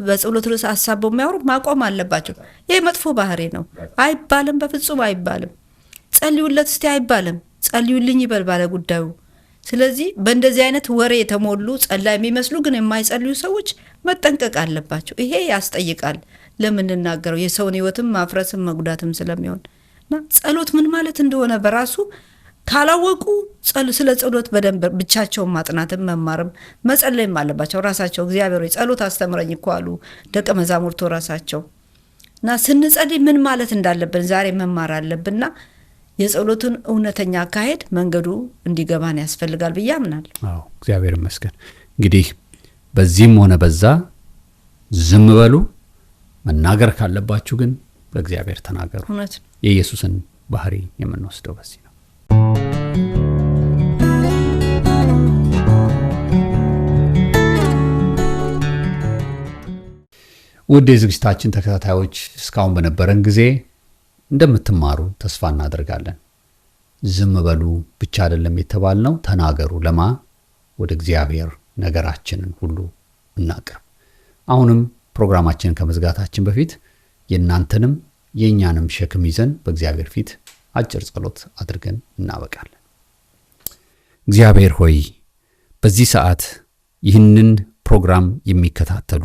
በጸሎት ርዕስ ሐሳብ የሚያወሩ ማቆም አለባቸው። ይሄ መጥፎ ባህሪ ነው። አይባልም፣ በፍጹም አይባልም። ጸልዩለት እስቲ አይባልም። ጸልዩልኝ ይበል ባለ ጉዳዩ። ስለዚህ በእንደዚህ አይነት ወሬ የተሞሉ ጸላይ የሚመስሉ ግን የማይጸልዩ ሰዎች መጠንቀቅ አለባቸው። ይሄ ያስጠይቃል። ለምንናገረው የሰውን ሕይወትም ማፍረስም መጉዳትም ስለሚሆን እና ጸሎት ምን ማለት እንደሆነ በራሱ ካላወቁ ስለ ጸሎት በደንብ ብቻቸውን ማጥናትም መማርም መጸለይም አለባቸው። ራሳቸው እግዚአብሔር ሆይ ጸሎት አስተምረኝ እኮ አሉ ደቀ መዛሙርቱ ራሳቸው። እና ስንጸልይ ምን ማለት እንዳለብን ዛሬ መማር አለብንና የጸሎትን እውነተኛ አካሄድ መንገዱ እንዲገባን ያስፈልጋል ብዬ አምናለሁ። አዎ እግዚአብሔር ይመስገን። እንግዲህ በዚህም ሆነ በዛ ዝም በሉ። መናገር ካለባችሁ ግን በእግዚአብሔር ተናገሩ። እውነት የኢየሱስን ባህሪ የምንወስደው በዚህ ነው። ውድ የዝግጅታችን ተከታታዮች እስካሁን በነበረን ጊዜ እንደምትማሩ ተስፋ እናደርጋለን። ዝም በሉ ብቻ አይደለም የተባልነው፣ ተናገሩ። ለማ ወደ እግዚአብሔር ነገራችንን ሁሉ እናቅርብ። አሁንም ፕሮግራማችንን ከመዝጋታችን በፊት የእናንተንም የእኛንም ሸክም ይዘን በእግዚአብሔር ፊት አጭር ጸሎት አድርገን እናበቃለን። እግዚአብሔር ሆይ በዚህ ሰዓት ይህንን ፕሮግራም የሚከታተሉ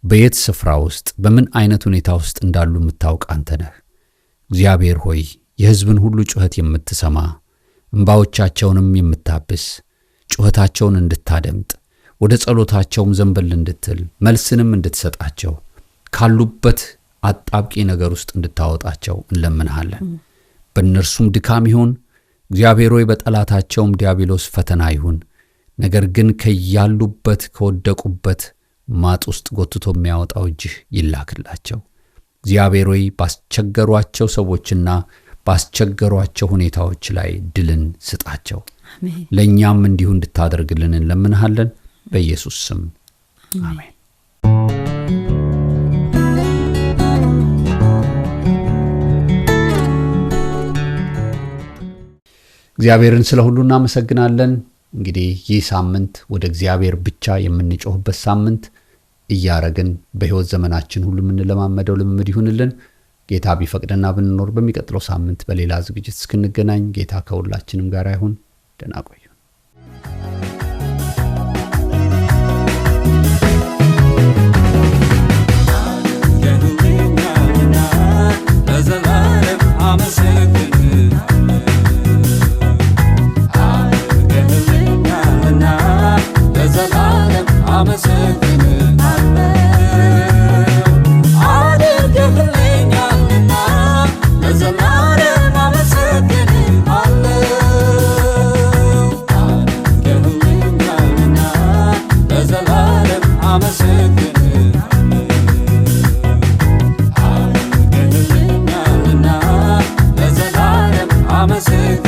በየት ስፍራ ውስጥ በምን አይነት ሁኔታ ውስጥ እንዳሉ የምታውቅ አንተ ነህ። እግዚአብሔር ሆይ የሕዝብን ሁሉ ጩኸት የምትሰማ እንባዎቻቸውንም የምታብስ ጩኸታቸውን እንድታደምጥ ወደ ጸሎታቸውም ዘንበል እንድትል መልስንም እንድትሰጣቸው ካሉበት አጣብቂ ነገር ውስጥ እንድታወጣቸው እንለምንሃለን። በእነርሱም ድካም ይሁን እግዚአብሔር ሆይ በጠላታቸውም ዲያብሎስ ፈተና ይሁን፣ ነገር ግን ከያሉበት ከወደቁበት ማጥ ውስጥ ጎትቶ የሚያወጣው እጅህ ይላክላቸው። እግዚአብሔር ሆይ ባስቸገሯቸው ሰዎችና ባስቸገሯቸው ሁኔታዎች ላይ ድልን ስጣቸው። ለእኛም እንዲሁ እንድታደርግልን እንለምንሃለን። በኢየሱስ ስም አሜን። እግዚአብሔርን ስለ ሁሉ እናመሰግናለን። እንግዲህ ይህ ሳምንት ወደ እግዚአብሔር ብቻ የምንጮህበት ሳምንት እያረግን በሕይወት ዘመናችን ሁሉ የምንለማመደው ልምምድ ይሁንልን። ጌታ ቢፈቅድና ብንኖር በሚቀጥለው ሳምንት በሌላ ዝግጅት እስክንገናኝ ጌታ ከሁላችንም ጋር ይሁን። ደህና ቆዩ። I'm a